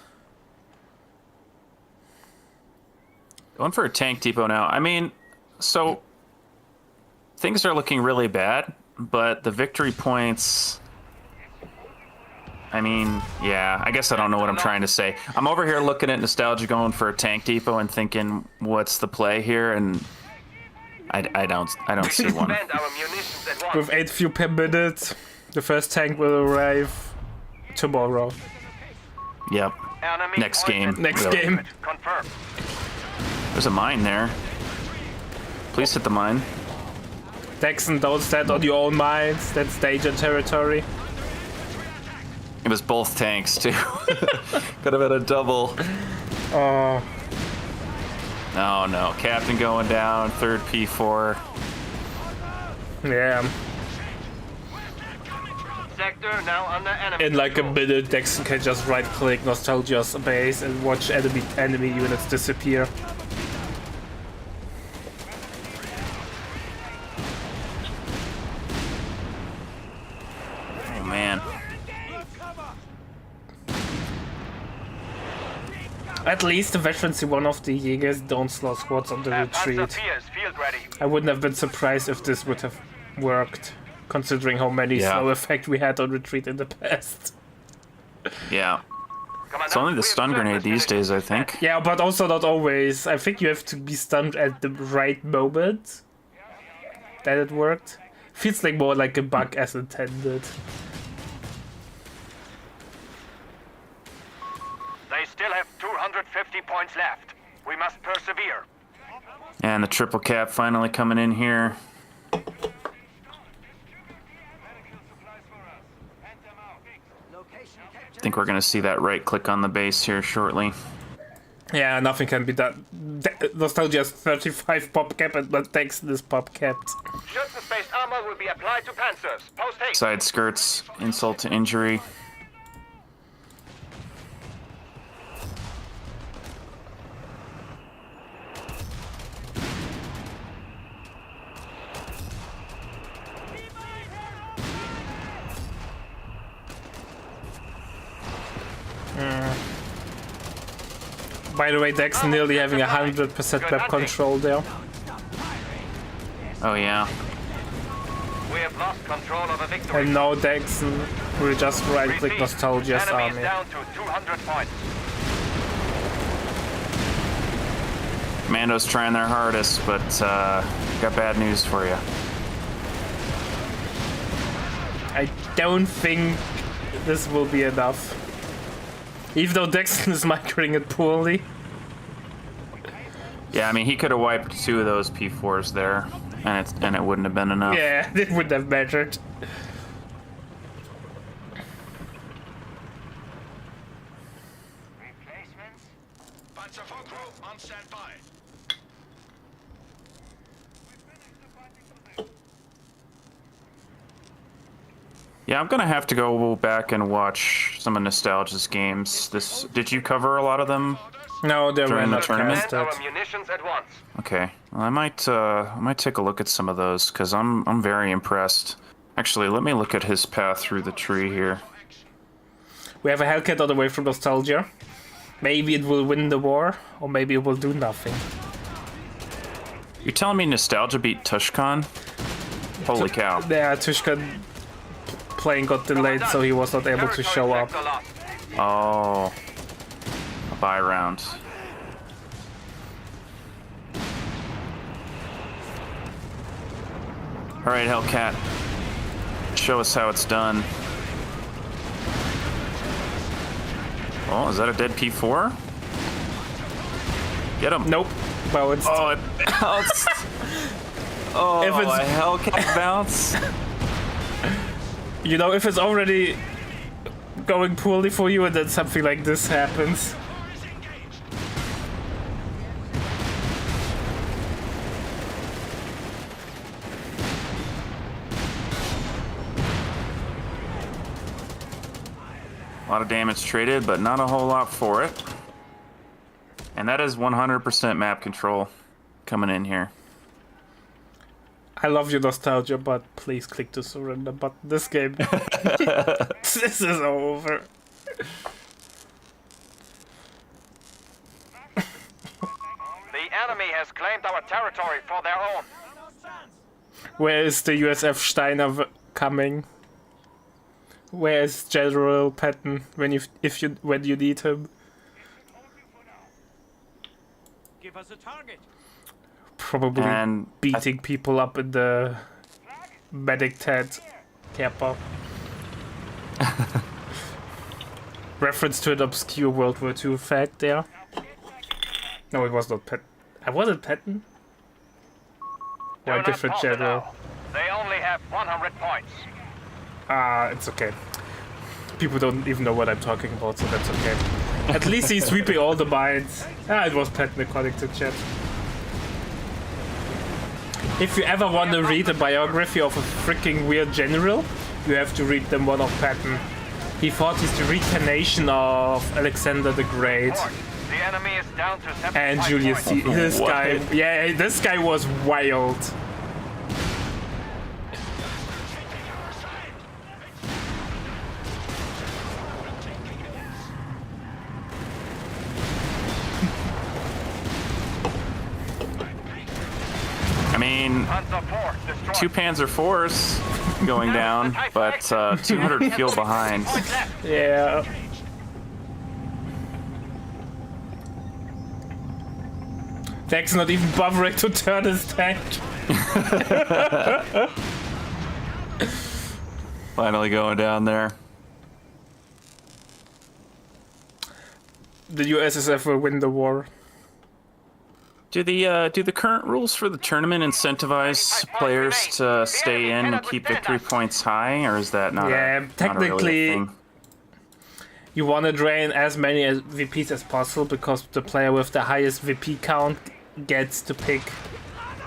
[SPEAKER 2] Going for a tank depot now. I mean, so things are looking really bad, but the victory points. I mean, yeah, I guess I don't know what I'm trying to say. I'm over here looking at NostalgiA going for a tank depot and thinking, what's the play here? And I don't see one.
[SPEAKER 3] Spend our munitions at once.
[SPEAKER 1] With 8 fuel per minute, the first tank will arrive tomorrow.
[SPEAKER 2] Yep.
[SPEAKER 3] Enemy
[SPEAKER 2] Next game.
[SPEAKER 3] pointed.
[SPEAKER 1] Next
[SPEAKER 2] Really.
[SPEAKER 1] game.
[SPEAKER 3] Confirmed.
[SPEAKER 2] There's a mine there. Please hit the mine.
[SPEAKER 1] Dexn, don't stand on your own mines. That's danger territory.
[SPEAKER 2] It was both tanks too. Could have been a double.
[SPEAKER 1] Oh,
[SPEAKER 2] Oh no, captain going down, third P4.
[SPEAKER 1] yeah.
[SPEAKER 3] sector now under enemy
[SPEAKER 1] In like a
[SPEAKER 3] control.
[SPEAKER 1] minute, Dexn can just right-click NostalgiA's base and watch enemy units disappear.
[SPEAKER 2] Oh man.
[SPEAKER 1] At least the veterans in one of the Jägers don't slow squads on the
[SPEAKER 3] Panzer
[SPEAKER 1] retreat.
[SPEAKER 3] IV is field ready.
[SPEAKER 1] I wouldn't have been surprised if this would have worked, considering how many
[SPEAKER 2] Yeah.
[SPEAKER 1] slow effect we had on retreat in the past.
[SPEAKER 2] Yeah.
[SPEAKER 3] Commandant,
[SPEAKER 2] It's only the
[SPEAKER 3] we
[SPEAKER 2] stun
[SPEAKER 3] observe
[SPEAKER 2] grenade
[SPEAKER 3] this
[SPEAKER 2] these
[SPEAKER 3] unit.
[SPEAKER 2] days, I think.
[SPEAKER 1] Yeah, but also not always. I think you have to be stunned at the right moment that it worked. Feels like more like a bug as intended.
[SPEAKER 3] They still have 250 points left. We must persevere.
[SPEAKER 2] And the triple cap finally coming in here. I think we're going to see that right click on the base here shortly.
[SPEAKER 1] Yeah, nothing can be done. NostalgiA has 35 pop cap and that takes this pop capped.
[SPEAKER 3] Schützenspaced armor will be applied to panzers. Post haste.
[SPEAKER 2] Side skirts, insult to injury.
[SPEAKER 1] By the way, Dexn nearly having 100% map control there.
[SPEAKER 2] Oh yeah.
[SPEAKER 3] We have lost control of a victory.
[SPEAKER 1] And now Dexn will just right-click
[SPEAKER 3] Repeat,
[SPEAKER 1] NostalgiA's
[SPEAKER 3] enemy is
[SPEAKER 1] army.
[SPEAKER 3] down to 200 points.
[SPEAKER 2] Commando's trying their hardest, but got bad news for you.
[SPEAKER 1] I don't think this will be enough. Even though Dexn is microing it poorly.
[SPEAKER 2] Yeah, I mean, he could have wiped 2 of those P4s there, and it wouldn't have been enough.
[SPEAKER 1] Yeah, it wouldn't have mattered.
[SPEAKER 3] Replacements. Panzer IV Group on standby.
[SPEAKER 2] Yeah, I'm gonna have to go back and watch some of NostalgiA's games. Did you cover a lot of them?
[SPEAKER 1] No, they were
[SPEAKER 2] During the
[SPEAKER 1] not
[SPEAKER 2] tournament?
[SPEAKER 1] casted.
[SPEAKER 3] Our munitions at once.
[SPEAKER 2] Okay, well, I might take a look at some of those because I'm very impressed. Actually, let me look at his path through the tree here.
[SPEAKER 1] We have a Hellcat on the way from NostalgiA. Maybe it will win the war, or maybe it will do nothing.
[SPEAKER 2] You're telling me NostalgiA beat Tushkan? Holy cow!
[SPEAKER 1] Yeah, Tushkan playing got delayed, so he was not able to show up.
[SPEAKER 3] Sector lost.
[SPEAKER 2] Oh, a buy round. All right, Hellcat, show us how it's done. Oh, is that a dead P4? Get him!
[SPEAKER 1] Nope, bounced.
[SPEAKER 2] Oh, it bounced. Oh,
[SPEAKER 1] If it's-
[SPEAKER 2] a Hellcat bounce.
[SPEAKER 1] You know, if it's already going poorly for you and then something like this happens.
[SPEAKER 2] A lot of damage traded, but not a whole lot for it. And that is 100% map control coming in here.
[SPEAKER 1] I love your NostalgiA, but please click the surrender button. This game. This is over.
[SPEAKER 3] The enemy has claimed our territory for their own.
[SPEAKER 1] Where is the USF Steiner coming? Where is General Patton when you need him?
[SPEAKER 4] Give us a target.
[SPEAKER 1] Probably
[SPEAKER 2] And
[SPEAKER 1] beating people up in the medic tent camper. Reference to an obscure World War II fact there. No, it was not Patton. Was it Patton?
[SPEAKER 3] Do
[SPEAKER 1] Or a
[SPEAKER 3] not
[SPEAKER 1] different
[SPEAKER 3] falter
[SPEAKER 1] general.
[SPEAKER 3] now. They only have 100 points.
[SPEAKER 1] Ah, it's okay. People don't even know what I'm talking about, so that's okay. At least he's sweeping all the mines. Ah, it was Patton according to chat. If you ever want to read a biography of a freaking weird general, You have to read them one of Patton. He thought he's the reincarnation of Alexander the Great.
[SPEAKER 3] The enemy is down to 75
[SPEAKER 1] And Julius
[SPEAKER 3] points.
[SPEAKER 1] Caesar. This
[SPEAKER 2] What?
[SPEAKER 1] guy, yeah, this guy was wild.
[SPEAKER 2] I mean,
[SPEAKER 3] Panzer IV destroyed.
[SPEAKER 2] 2 Panzer IVs going down, but 200 fuel behind.
[SPEAKER 3] Points left.
[SPEAKER 1] Yeah. Dex's not even bothering to turn his tank.
[SPEAKER 2] Finally going down there.
[SPEAKER 1] The USSF will win the war.
[SPEAKER 2] Do the current rules for the tournament incentivize players to stay in and keep victory points high, or is that not?
[SPEAKER 1] Yeah,
[SPEAKER 2] not a really a
[SPEAKER 1] technically,
[SPEAKER 2] thing?
[SPEAKER 1] you want to drain as many VPs as possible because the player with the highest VP count gets to pick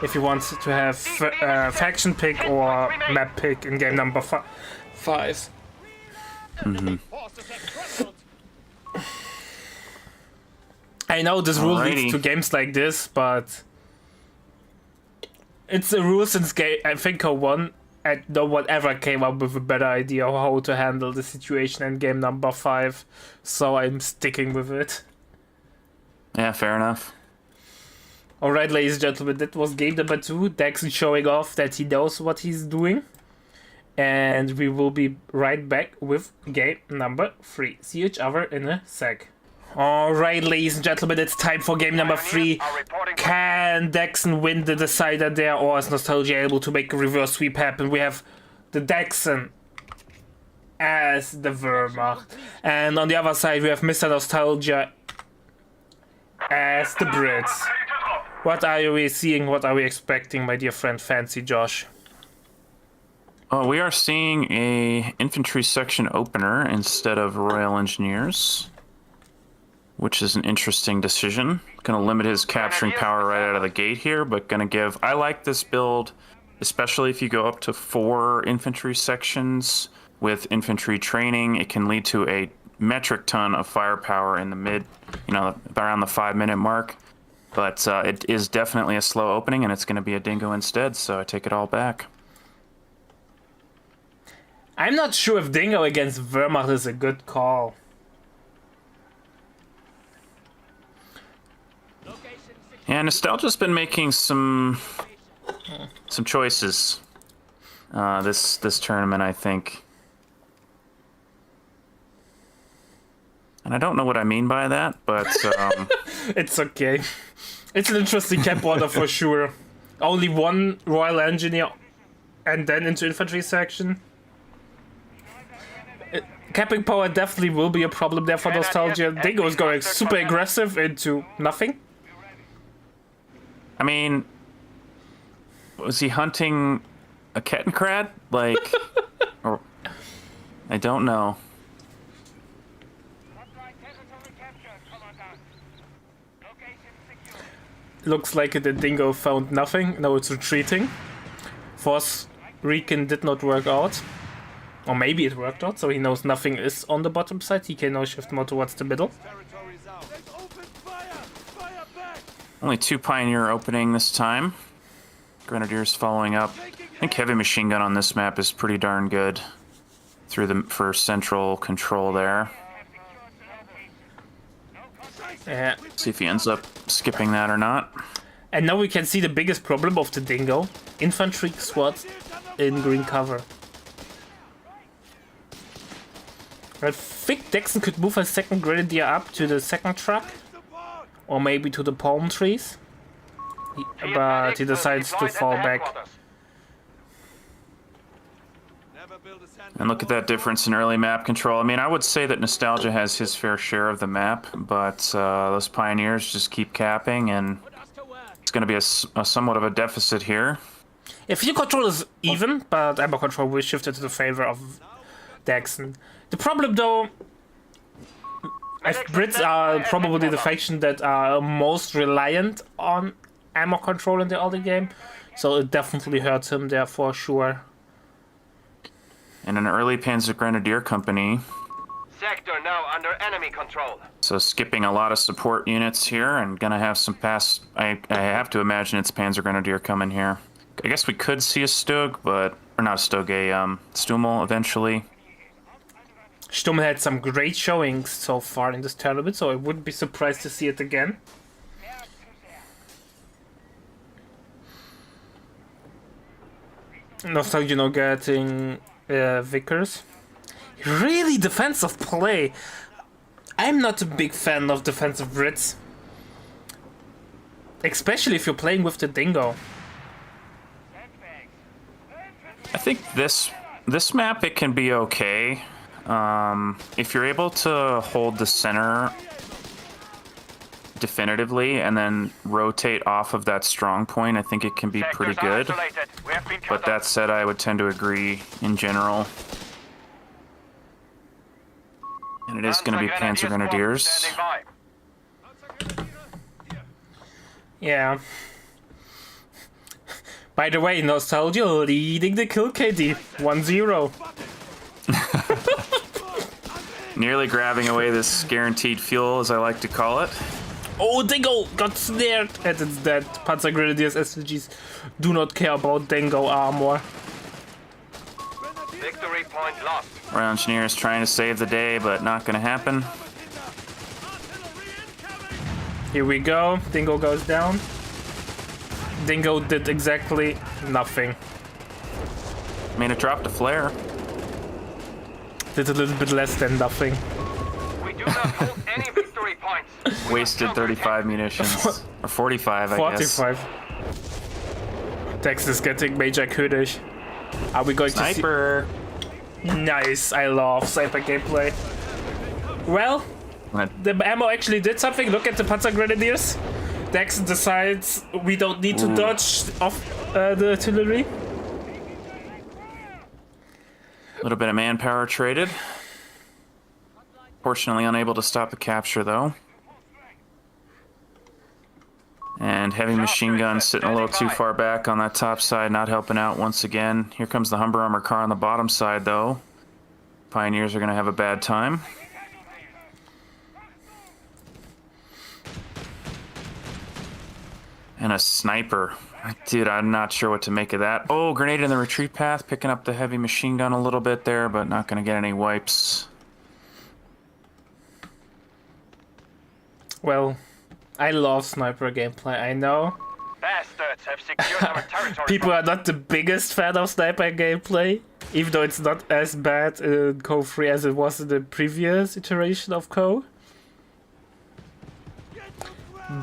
[SPEAKER 1] if he wants to have faction pick or map pick in game number 5. I know this rule leads
[SPEAKER 2] Alrighty.
[SPEAKER 1] to games like this, but it's a rule since I think one and no one ever came up with a better idea of how to handle the situation in game number 5, so I'm sticking with it.
[SPEAKER 2] Yeah, fair enough.
[SPEAKER 1] Alright, ladies and gentlemen, that was game number 2. Dexn showing off that he knows what he's doing. And we will be right back with game number 3. See each other in a sec. Alright, ladies and gentlemen, it's time for game number 3. Can Dexn win the decider there, or is NostalgiA able to make a reverse sweep happen? We have the Dexn as the Wehrmacht. And on the other side, we have Mr. NostalgiA as the Brits. What are we seeing? What are we expecting, my dear friend Fancy Josh?
[SPEAKER 2] Oh, we are seeing a infantry section opener instead of Royal Engineers, which is an interesting decision. Going to limit his capturing power right out of the gate here, but going to give... I like this build, especially if you go up to 4 infantry sections with infantry training. It can lead to a metric ton of firepower in the mid, around the 5-minute mark. But it is definitely a slow opening, and it's going to be a dingo instead, so I take it all back.
[SPEAKER 1] I'm not sure if dingo against Wehrmacht is a good call.
[SPEAKER 2] Yeah, NostalgiA's been making some choices this tournament, I think. And I don't know what I mean by that, but
[SPEAKER 1] It's okay. It's an interesting camp order for sure. Only one Royal Engineer and then into infantry section. Capping power definitely will be a problem there for NostalgiA. Dingo is going super aggressive into nothing.
[SPEAKER 2] I mean, was he hunting a Kettenkrad? Like, or I don't know.
[SPEAKER 1] Looks like the dingo found nothing. Now it's retreating. Force Recon did not work out. Or maybe it worked out, so he knows nothing is on the bottom side. He can now shift more towards the middle.
[SPEAKER 2] Only 2 Pioneer opening this time. Grenadiers following up. I think heavy machine gun on this map is pretty darn good for central control there.
[SPEAKER 1] Yeah.
[SPEAKER 2] See if he ends up skipping that or not.
[SPEAKER 1] And now we can see the biggest problem of the dingo. Infantry squads in green cover. I think Dexn could move a second grenadier up to the second truck. Or maybe to the palm trees. But he decides to fall back.
[SPEAKER 2] And look at that difference in early map control. I mean, I would say that NostalgiA has his fair share of the map, but those Pioneers just keep capping, and it's going to be a somewhat of a deficit here.
[SPEAKER 1] Yeah, field control is even, but ammo control will shift it to the favor of Dexn. The problem, though, as Brits are probably the faction that are most reliant on ammo control in the early game, so it definitely hurts him there for sure.
[SPEAKER 2] and an early Panzer Grenadier company.
[SPEAKER 3] Sector now under enemy control.
[SPEAKER 2] So skipping a lot of support units here, and gonna have some pass. I have to imagine it's Panzer Grenadier coming here. I guess we could see a Stug, but or not a Stug, a Stummel eventually.
[SPEAKER 1] Stummel had some great showings so far in this tournament, so I wouldn't be surprised to see it again. Nostalgia now getting Vickers. Really defensive play. I'm not a big fan of defensive Brits. Especially if you're playing with the Dingo.
[SPEAKER 2] I think this map, it can be okay. If you're able to hold the center definitively and then rotate off of that strong point, I think it can be pretty good. But that said, I would tend to agree in general. And it is going to be Panzer Grenadiers.
[SPEAKER 1] Yeah. By the way, Nostalgia leading the kill KD 1-0.
[SPEAKER 2] Nearly grabbing away this guaranteed fuel, as I like to call it.
[SPEAKER 1] Oh, Dingo got snared and it's dead. Panzer Grenadiers SVGs do not care about Dingo armor.
[SPEAKER 3] Victory point lost.
[SPEAKER 2] Royal Engineers trying to save the day, but not going to happen.
[SPEAKER 1] Here we go. Dingo goes down. Dingo did exactly nothing.
[SPEAKER 2] I mean, it dropped a flare.
[SPEAKER 1] Did a little bit less than nothing.
[SPEAKER 3] We do not hold any victory points.
[SPEAKER 2] Wasted 35 munitions. Or 45, I guess.
[SPEAKER 1] 45. Dex is getting Major König. Are we going
[SPEAKER 2] Sniper!
[SPEAKER 1] to see? Nice, I love sniper gameplay. Well, the ammo actually did something. Look at the Panzer Grenadiers. Dexn decides we don't need to dodge off the artillery.
[SPEAKER 2] A little bit of manpower traded. Fortunately unable to stop the capture, though. And heavy machine gun sitting a little too far back on that top side, not helping out once again. Here comes the Humber armor car on the bottom side, though. Pioneers are going to have a bad time. And a sniper. Dude, I'm not sure what to make of that. Oh, grenade in the retreat path, picking up the heavy machine gun a little bit there, but not going to get any wipes.
[SPEAKER 1] Well, I love sniper gameplay, I know.
[SPEAKER 3] Bastards have secured our territory.
[SPEAKER 1] People are not the biggest fan of sniper gameplay, even though it's not as bad in Co 3 as it was in the previous iteration of Co.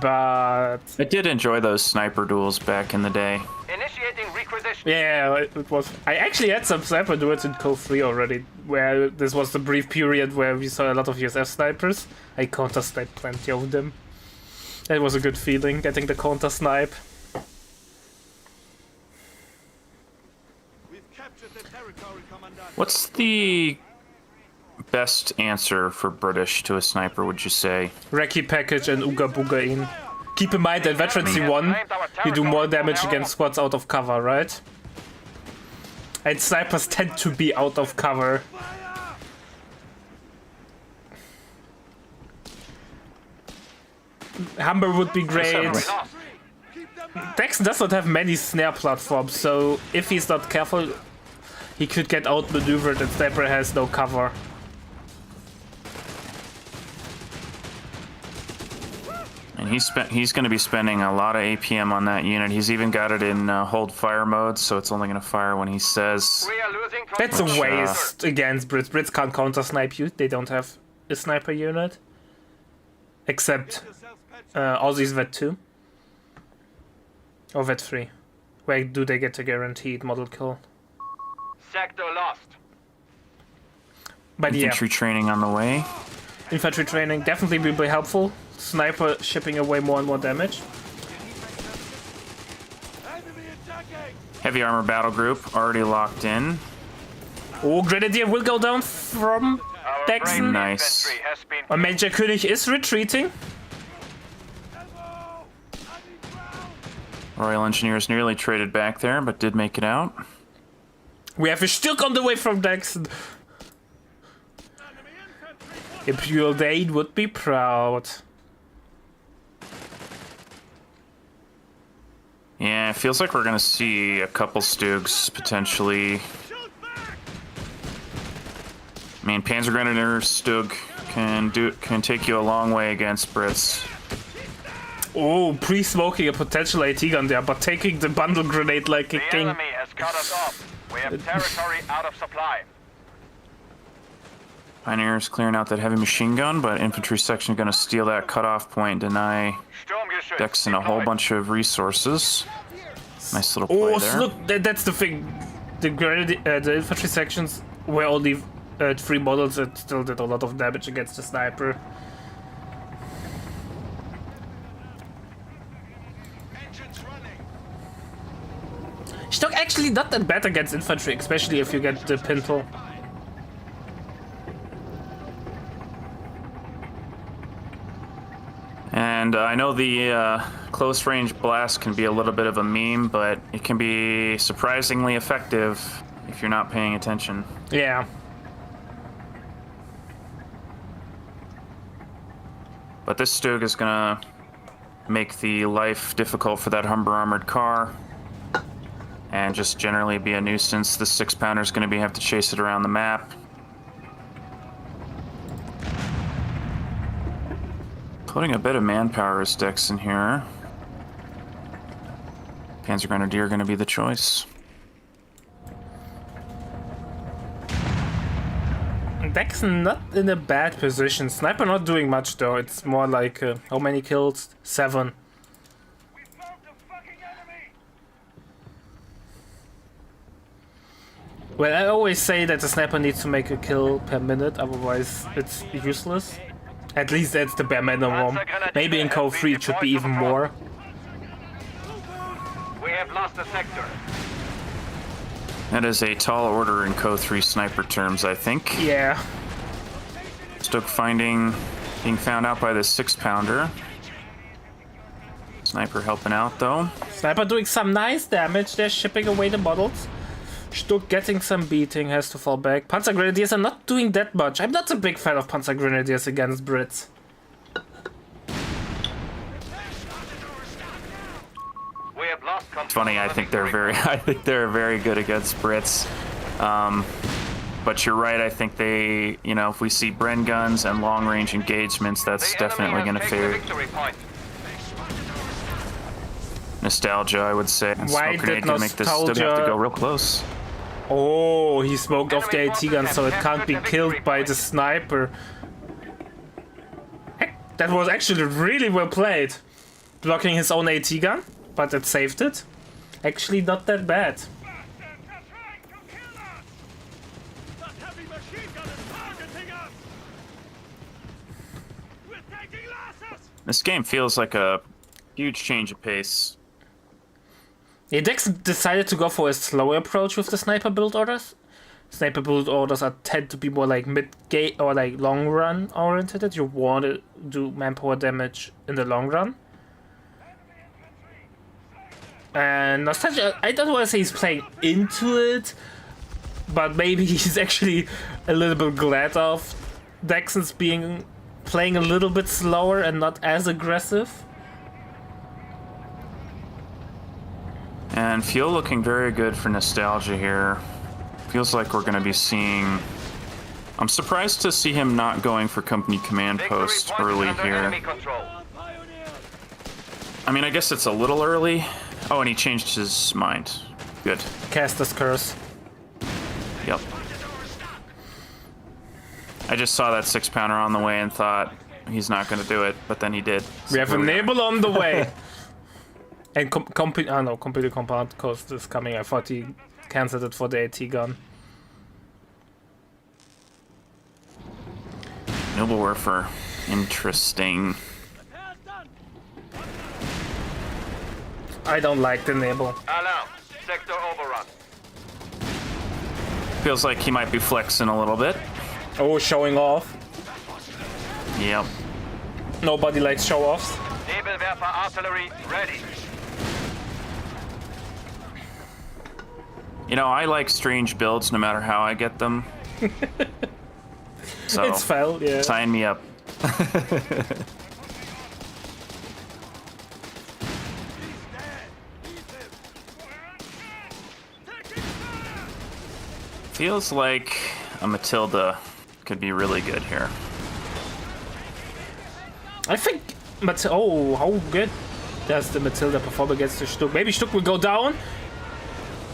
[SPEAKER 1] But
[SPEAKER 2] I did enjoy those sniper duels back in the day.
[SPEAKER 3] Initiating requisition.
[SPEAKER 1] yeah, it was. I actually had some sniper duels in Co 3 already, where this was the brief period where we saw a lot of USF snipers. I counter-sniped plenty of them. That was a good feeling, getting the counter-snipe.
[SPEAKER 4] We've captured the territory, Commandant.
[SPEAKER 2] What's the best answer for British to a sniper, would you say?
[SPEAKER 1] Recce package and Ooga Booga in. Keep in mind that Veterancy 1, you do more damage against squads out of cover, right? And snipers tend to be out of cover. Humber would be great. Dexn does not have many snare platforms, so if he's not careful, he could get outmaneuvered and sniper has no cover.
[SPEAKER 2] And he's going to be spending a lot of APM on that unit. He's even got it in hold fire mode, so it's only going to fire when he says.
[SPEAKER 3] We are losing
[SPEAKER 1] That's a
[SPEAKER 3] control.
[SPEAKER 1] waste against Brits. Brits can't counter snipe you. They don't have a sniper unit. Except Aussies Vet 2. Or Vet 3. Where do they get a guaranteed model kill?
[SPEAKER 3] Sector lost.
[SPEAKER 1] But yeah,
[SPEAKER 2] Infantry training on the way.
[SPEAKER 1] infantry training definitely will be helpful. Sniper shipping away more and more damage.
[SPEAKER 4] Enemy attacking!
[SPEAKER 2] Heavy armor battle group already locked in.
[SPEAKER 1] Oh, Grenadier will go down from
[SPEAKER 3] Our
[SPEAKER 1] Dexn.
[SPEAKER 3] brave
[SPEAKER 2] Nice.
[SPEAKER 3] infantry has been
[SPEAKER 1] Or Major König is retreating.
[SPEAKER 4] Ammo! I need ground!
[SPEAKER 2] Royal Engineers nearly traded back there, but did make it out.
[SPEAKER 1] We have a Stück on the way from Dexn. Imperial Dane would be proud.
[SPEAKER 2] Yeah, it feels like we're gonna see a couple Stugs potentially. I mean, Panzer Grenadier Stug can take you a long way against Brits.
[SPEAKER 1] Oh, pre-smoking a potential AT gun there, but taking the bundle grenade like a
[SPEAKER 3] The
[SPEAKER 1] king.
[SPEAKER 3] enemy has cut us off. We have territory out of supply.
[SPEAKER 2] Pioneers clearing out that heavy machine gun, but infantry section gonna steal that cutoff point, deny
[SPEAKER 3] Sturmgeschütz
[SPEAKER 2] Dexn a whole
[SPEAKER 3] deployed.
[SPEAKER 2] bunch of resources. Nice little play
[SPEAKER 1] Oh,
[SPEAKER 2] there.
[SPEAKER 1] look, that's the thing. The infantry sections were only 3 models. It still did a lot of damage against the sniper.
[SPEAKER 4] Engines running.
[SPEAKER 1] Stock actually not that bad against infantry, especially if you get the pintle.
[SPEAKER 2] And I know the close range blast can be a little bit of a meme, but it can be surprisingly effective if you're not paying attention.
[SPEAKER 1] Yeah.
[SPEAKER 2] But this Stug is gonna make the life difficult for that Humber armored car, and just generally be a nuisance. The 6-pounder is gonna have to chase it around the map. Putting a bit of manpower as Dexn here. Panzer Grenadier gonna be the choice.
[SPEAKER 1] Dexn not in a bad position. Sniper not doing much though. It's more like how many kills? 7.
[SPEAKER 4] We found the fucking enemy.
[SPEAKER 1] Well, I always say that the sniper needs to make a kill per minute, otherwise it's useless. At least that's the bare minimum. Maybe in Code 3 it should be even more.
[SPEAKER 3] We have lost a sector.
[SPEAKER 2] That is a tall order in Code 3 sniper terms, I think.
[SPEAKER 1] Yeah.
[SPEAKER 2] Stug being found out by the 6-pounder. Sniper helping out though.
[SPEAKER 1] Sniper doing some nice damage. They're shipping away the models. Stuck getting some beating, has to fall back. Panzer Grenadiers are not doing that much. I'm not a big fan of Panzer Grenadiers against Brits.
[SPEAKER 3] We have lost control.
[SPEAKER 2] It's funny, I
[SPEAKER 3] of the
[SPEAKER 2] think they're
[SPEAKER 3] victory
[SPEAKER 2] very very good against Brits. But you're right, I think they, you know, if we see Bren guns and long range engagements, that's
[SPEAKER 3] The
[SPEAKER 2] definitely
[SPEAKER 3] enemy
[SPEAKER 2] gonna
[SPEAKER 3] has taken the
[SPEAKER 2] favor
[SPEAKER 3] victory point.
[SPEAKER 2] NostalgiA, I would say.
[SPEAKER 1] Why
[SPEAKER 2] Smoke grenade
[SPEAKER 1] did
[SPEAKER 2] gonna make this Stug have to
[SPEAKER 1] NostalgiA-
[SPEAKER 2] go real close.
[SPEAKER 1] Oh, he smoked off the AT gun so it can't be killed by the sniper. Heck, that was actually really well played. Blocking his own AT gun, but it saved it. Actually not that bad.
[SPEAKER 4] They're trying to kill us. That heavy machine gun is targeting us. We're taking losses.
[SPEAKER 2] This game feels like a huge change of pace.
[SPEAKER 1] Yeah, Dex decided to go for a slower approach with the sniper build orders. Sniper build orders tend to be more like mid-game or like long run oriented. You want to do manpower damage in the long run. And NostalgiA, I don't want to say he's playing into it, but maybe he's actually a little bit glad of Dexn's playing a little bit slower and not as aggressive.
[SPEAKER 2] And fuel looking very good for NostalgiA here. Feels like we're going to be seeing... I'm surprised to see him not going for company command
[SPEAKER 3] Victory
[SPEAKER 2] post
[SPEAKER 3] point is
[SPEAKER 2] early
[SPEAKER 3] under
[SPEAKER 2] here.
[SPEAKER 3] enemy control.
[SPEAKER 2] I mean, I guess it's a little early. Oh, and he changed his mind. Good.
[SPEAKER 1] Caster's Curse.
[SPEAKER 2] Yep. I just saw that 6-pounder on the way and thought he's not going to do it, but then he did.
[SPEAKER 1] We have a
[SPEAKER 2] So here
[SPEAKER 1] Nebel on the way. And completely compound coast is coming. I thought he cancelled it for the AT gun.
[SPEAKER 2] Noble Warfare. Interesting.
[SPEAKER 1] I don't like the Nebel.
[SPEAKER 3] Alarm. Sector overrun.
[SPEAKER 2] Feels like he might be flexing a little bit.
[SPEAKER 1] Oh, showing off.
[SPEAKER 2] Yep.
[SPEAKER 1] Nobody likes show-offs.
[SPEAKER 3] Nebelwerfer artillery ready.
[SPEAKER 2] You know, I like strange builds no matter how I get them. So,
[SPEAKER 1] It's fell, yeah.
[SPEAKER 2] sign me up. Feels like a Matilda could be really good here.
[SPEAKER 1] I think oh, how good does the Matilda perform against the Stuck? Maybe Stuck will go down,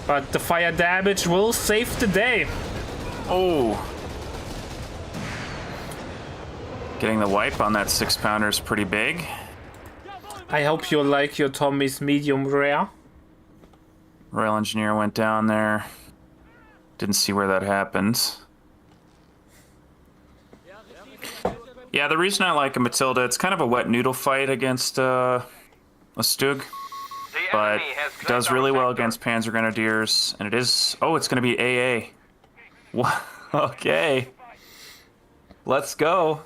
[SPEAKER 1] but the fire damage will save the day.
[SPEAKER 2] Oh. Getting the wipe on that 6-pounder is pretty big.
[SPEAKER 1] I hope you like your Tommy's medium rare.
[SPEAKER 2] Royal Engineer went down there. Didn't see where that happened. Yeah, the reason I like a Matilda, it's kind of a wet noodle fight against a Stug, but it does really well against Panzer Grenadiers, and it is... Oh, it's going to be AA. What? Okay. Let's go.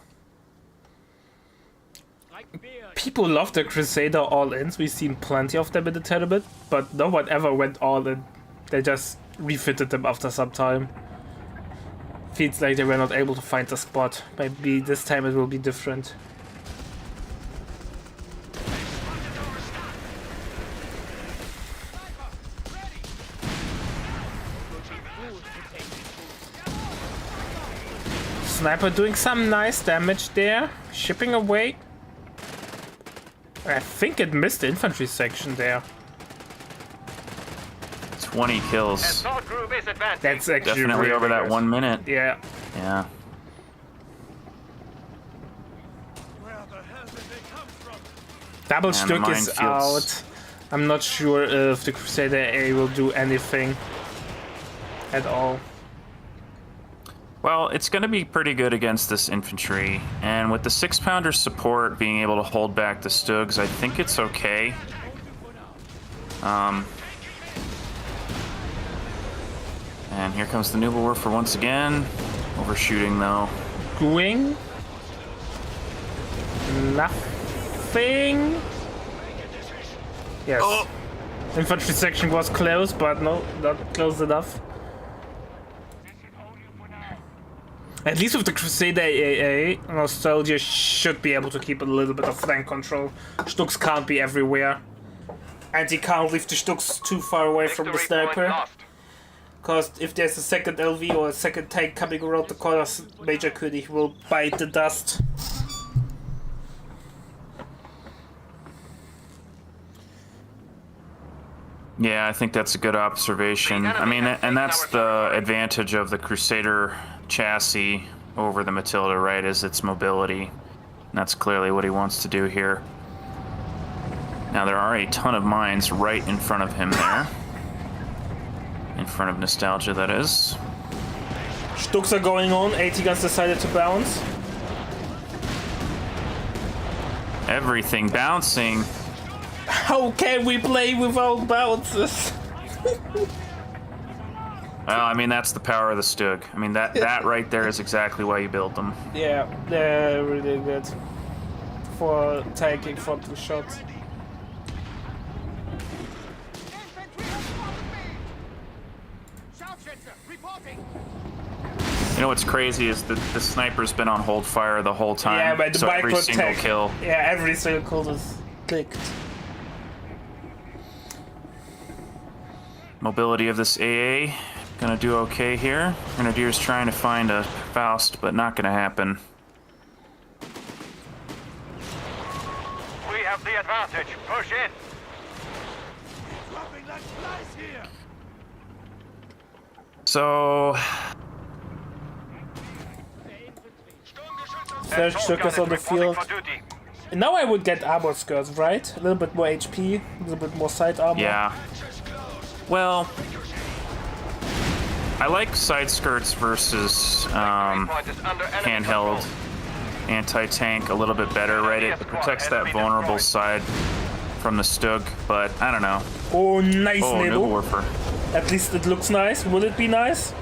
[SPEAKER 1] People love the Crusader all-ins. We've seen plenty of them in the tournament, but no one ever went all-in. They just refitted them after some time. Feels like they were not able to find the spot. Maybe this time it will be different. Sniper doing some nice damage there. Shipping away. I think it missed the infantry section there.
[SPEAKER 2] 20 kills.
[SPEAKER 3] Assault group is advancing.
[SPEAKER 1] That's actually
[SPEAKER 2] Definitely
[SPEAKER 1] really
[SPEAKER 2] over that
[SPEAKER 1] good.
[SPEAKER 2] 1 minute.
[SPEAKER 1] Yeah.
[SPEAKER 2] Yeah.
[SPEAKER 4] Where the hell did they come from?
[SPEAKER 1] Double
[SPEAKER 2] And the
[SPEAKER 1] Stück is
[SPEAKER 2] minefields.
[SPEAKER 1] out. I'm not sure if the Crusader A will do anything at all.
[SPEAKER 2] Well, it's going to be pretty good against this infantry, and with the 6-pounder support being able to hold back the Stugs, I think it's okay. And here comes the Nubelwerfer once again. Overshooting, though.
[SPEAKER 1] Doing nothing. Yes.
[SPEAKER 2] Oh!
[SPEAKER 1] Infantry section was close, but no, not close enough. At least with the Crusader AA, NostalgiA should be able to keep a little bit of flank control. Stuks can't be everywhere. And he can't leave the Stuks too far away from the
[SPEAKER 3] Victory point
[SPEAKER 1] sniper.
[SPEAKER 3] lost.
[SPEAKER 1] Because if there's a second LV or a second tank coming around the corner, Major König will bite the dust.
[SPEAKER 2] Yeah, I think that's a good observation. I mean, and that's the advantage of the Crusader chassis over the Matilda, right, is its mobility. And that's clearly what he wants to do here. Now, there are a ton of mines right in front of him there. In front of NostalgiA, that is.
[SPEAKER 1] Stuks are going on, 80 guns decided to bounce.
[SPEAKER 2] Everything bouncing.
[SPEAKER 1] How can we play without bounces?
[SPEAKER 2] Well, I mean, that's the power of the Stug. I mean, that right there is exactly why you build them.
[SPEAKER 1] Yeah, they're really good for taking frontal shots.
[SPEAKER 2] You know what's crazy is that the sniper's been on hold fire the whole time.
[SPEAKER 1] Yeah, but the
[SPEAKER 2] so every
[SPEAKER 1] micro
[SPEAKER 2] single
[SPEAKER 1] tech,
[SPEAKER 2] kill.
[SPEAKER 1] yeah, every single kill is clicked.
[SPEAKER 2] Mobility of this AA, gonna do okay here. Grenadier's trying to find a Faust, but not gonna happen.
[SPEAKER 3] We have the advantage. Push in.
[SPEAKER 4] Dropping like flies here.
[SPEAKER 2] So,
[SPEAKER 1] Third
[SPEAKER 3] Assault gun
[SPEAKER 1] Stukas on the
[SPEAKER 3] is reporting
[SPEAKER 1] field.
[SPEAKER 3] for duty.
[SPEAKER 1] Now I would get armor skirts, right? A little bit more HP, a little bit more side armor.
[SPEAKER 2] yeah. Well, I like side skirts versus
[SPEAKER 3] Point is under enemy
[SPEAKER 2] handheld
[SPEAKER 3] control.
[SPEAKER 2] anti-tank a little bit better, right? It protects that vulnerable side from the Stug, but I don't know.
[SPEAKER 1] Oh, nice
[SPEAKER 2] Oh,
[SPEAKER 1] nibble.
[SPEAKER 2] Nubelwerfer.
[SPEAKER 1] At least it looks nice. Will it be nice?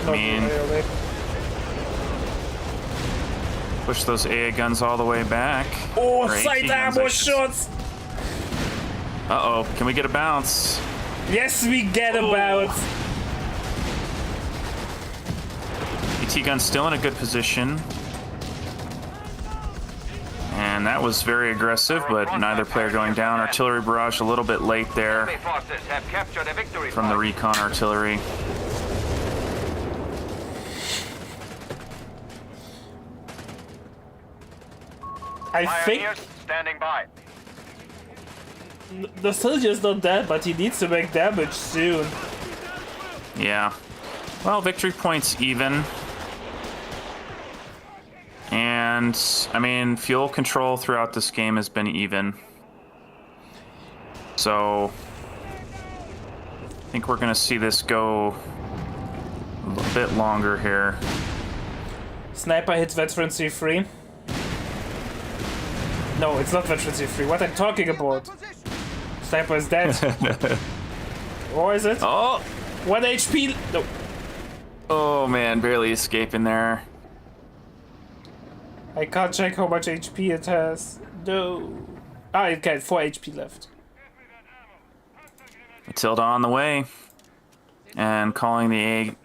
[SPEAKER 2] I mean,
[SPEAKER 1] Really.
[SPEAKER 2] push those AA guns all the way back.
[SPEAKER 1] Oh,
[SPEAKER 2] Or
[SPEAKER 1] side
[SPEAKER 2] 18 guns, I
[SPEAKER 1] armor
[SPEAKER 2] should-
[SPEAKER 1] shots!
[SPEAKER 2] Uh-oh, can we get a bounce?
[SPEAKER 1] Yes, we get about.
[SPEAKER 2] AT gun still in a good position. And that was very aggressive, but neither player going down. Artillery barrage a little bit late there
[SPEAKER 3] Enemy forces have captured a victory
[SPEAKER 2] from the
[SPEAKER 3] point.
[SPEAKER 2] recon artillery.
[SPEAKER 1] I think
[SPEAKER 3] Pioneers standing by.
[SPEAKER 1] NostalgiA's not dead, but he needs to make damage soon.
[SPEAKER 2] Yeah. Well, victory points even. And, I mean, fuel control throughout this game has been even. So, I think we're going to see this go a little bit longer here.
[SPEAKER 1] Sniper hits veteran C3. No, it's not veteran C3. What I'm talking about? Sniper is dead. Or is it?
[SPEAKER 2] Oh!
[SPEAKER 1] 1 HP. No.
[SPEAKER 2] Oh, man, barely escaping there.
[SPEAKER 1] I can't check how much HP it has. No. Ah, it got 4 HP left.
[SPEAKER 2] Matilda on the way. And calling the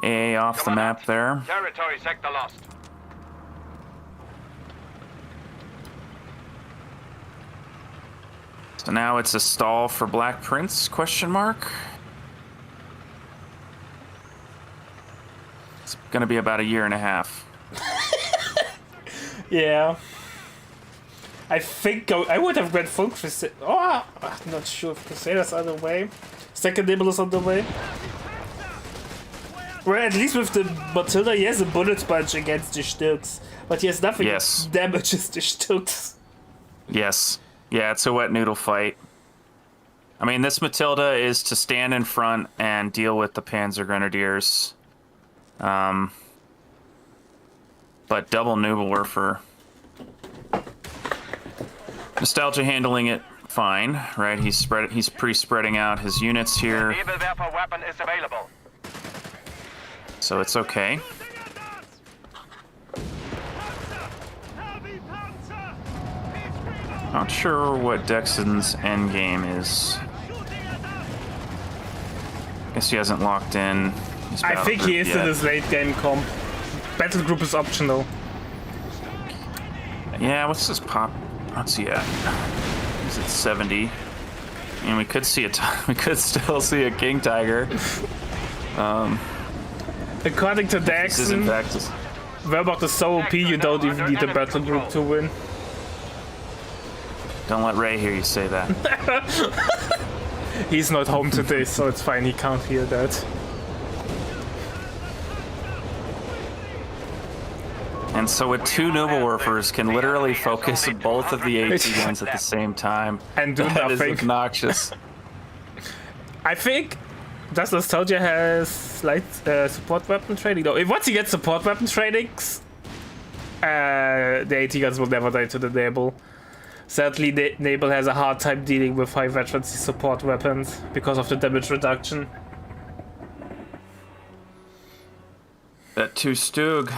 [SPEAKER 2] AA off the map there.
[SPEAKER 3] Territory sector lost.
[SPEAKER 2] So now it's a stall for Black Prince, question mark? It's gonna be about a year and a half.
[SPEAKER 1] Yeah. I think I would have went full Crusader. Oh, I'm not sure if Crusader's on the way. Second Nibble is on the way. Well, at least with the Matilda, he has a bullet punch against the Stilts. But he has nothing
[SPEAKER 2] Yes.
[SPEAKER 1] that damages the Stilts.
[SPEAKER 2] Yes. Yeah, it's a wet noodle fight. I mean, this Matilda is to stand in front and deal with the Panzer Grenadiers. But double Nubelwerfer. NostalgiA handling it fine, right? He's pre-spreading out his units here,
[SPEAKER 3] Nebelwerfer weapon is available.
[SPEAKER 2] so it's okay.
[SPEAKER 4] Heavy Panzer!
[SPEAKER 2] Not sure what Dexn's endgame is. Guess he hasn't locked in. his
[SPEAKER 1] I
[SPEAKER 2] battle
[SPEAKER 1] think he
[SPEAKER 2] group
[SPEAKER 1] is
[SPEAKER 2] yet.
[SPEAKER 1] in his late game comp. Battle group is optional.
[SPEAKER 2] Yeah, what's his pop? What's he at? He's at 70. And we could see we could still see a King Tiger.
[SPEAKER 1] According to
[SPEAKER 2] This is in
[SPEAKER 1] Dexn,
[SPEAKER 2] fact
[SPEAKER 1] Werbach is so OP you don't even need a battle group to win.
[SPEAKER 2] Don't let Ray hear you say that.
[SPEAKER 1] He's not home today, so it's fine, he can't hear that.
[SPEAKER 2] And so with two Nubelwerfers can literally focus both of the AT guns at the same time.
[SPEAKER 1] And do
[SPEAKER 2] That is
[SPEAKER 1] nothing.
[SPEAKER 2] obnoxious.
[SPEAKER 1] I think does NostalgiA has slight support weapon training? No, if once he gets support weapon trainings, the AT guns will never die to the Nabel. Sadly, the Nabel has a hard time dealing with high veterancy support weapons because of the damage reduction.
[SPEAKER 2] That 2 Stug.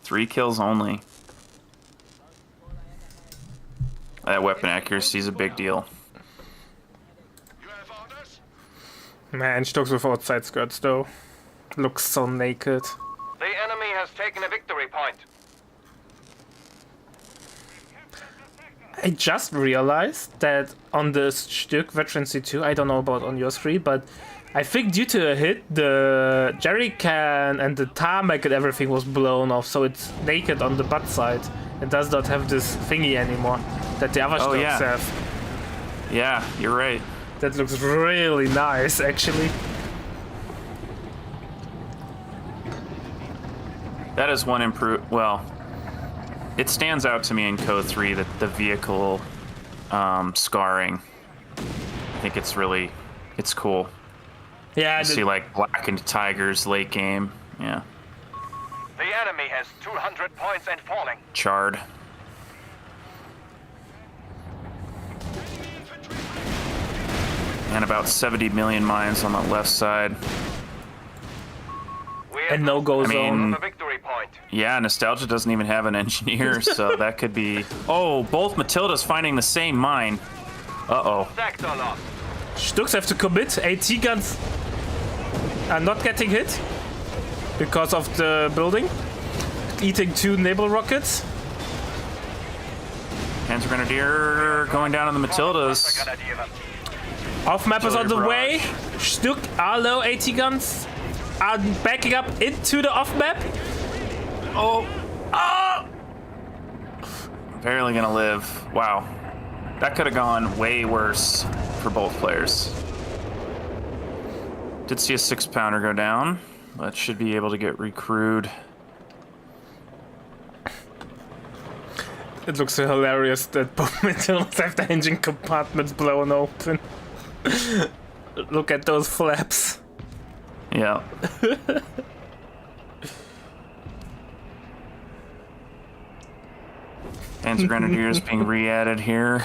[SPEAKER 2] 3 kills only. That weapon accuracy is a big deal.
[SPEAKER 4] You have orders?
[SPEAKER 1] Man, Stokes with outside skirts though. Looks so naked.
[SPEAKER 3] The enemy has taken a victory point.
[SPEAKER 1] I just realized that on the Stück veterancy 2, I don't know about on your screen, but I think due to a hit, the jerry can and the tarmac and everything was blown off, so it's naked on the butt side. It does not have this thingy anymore that the other
[SPEAKER 2] Oh,
[SPEAKER 1] Stücks
[SPEAKER 2] yeah.
[SPEAKER 1] have.
[SPEAKER 2] Yeah, you're right.
[SPEAKER 1] That looks really nice, actually.
[SPEAKER 2] That is one improve. Well, it stands out to me in Code 3 that the vehicle scarring. I think it's cool.
[SPEAKER 1] Yeah,
[SPEAKER 2] You see like blackened tigers late game. Yeah,
[SPEAKER 3] The enemy has 200 points and falling.
[SPEAKER 2] charred. And about 70 million mines on the left side.
[SPEAKER 3] We
[SPEAKER 1] And no-go
[SPEAKER 3] have
[SPEAKER 2] zone.
[SPEAKER 3] a victory point.
[SPEAKER 2] Yeah, NostalgiA doesn't even have an engineer, so that could be... Oh, both Matildas finding the same mine. Uh-oh.
[SPEAKER 3] Sector lost.
[SPEAKER 1] Stux have to commit. AT guns are not getting hit because of the building. Eating 2 naval rockets.
[SPEAKER 2] Panzer Grenadier going down on the Matildas.
[SPEAKER 1] Off map is on the
[SPEAKER 2] Artillery
[SPEAKER 1] way. Stuk are low. AT guns are backing up into the off map. Oh. Oh!
[SPEAKER 2] Barely gonna live. Wow. That could have gone way worse for both players. Did see a 6-pounder go down, but should be able to get recrewed.
[SPEAKER 1] It looks so hilarious that both Matildas have the engine compartments blown open. Look at those flaps.
[SPEAKER 2] Yeah. Panzer Grenadiers being re-added here.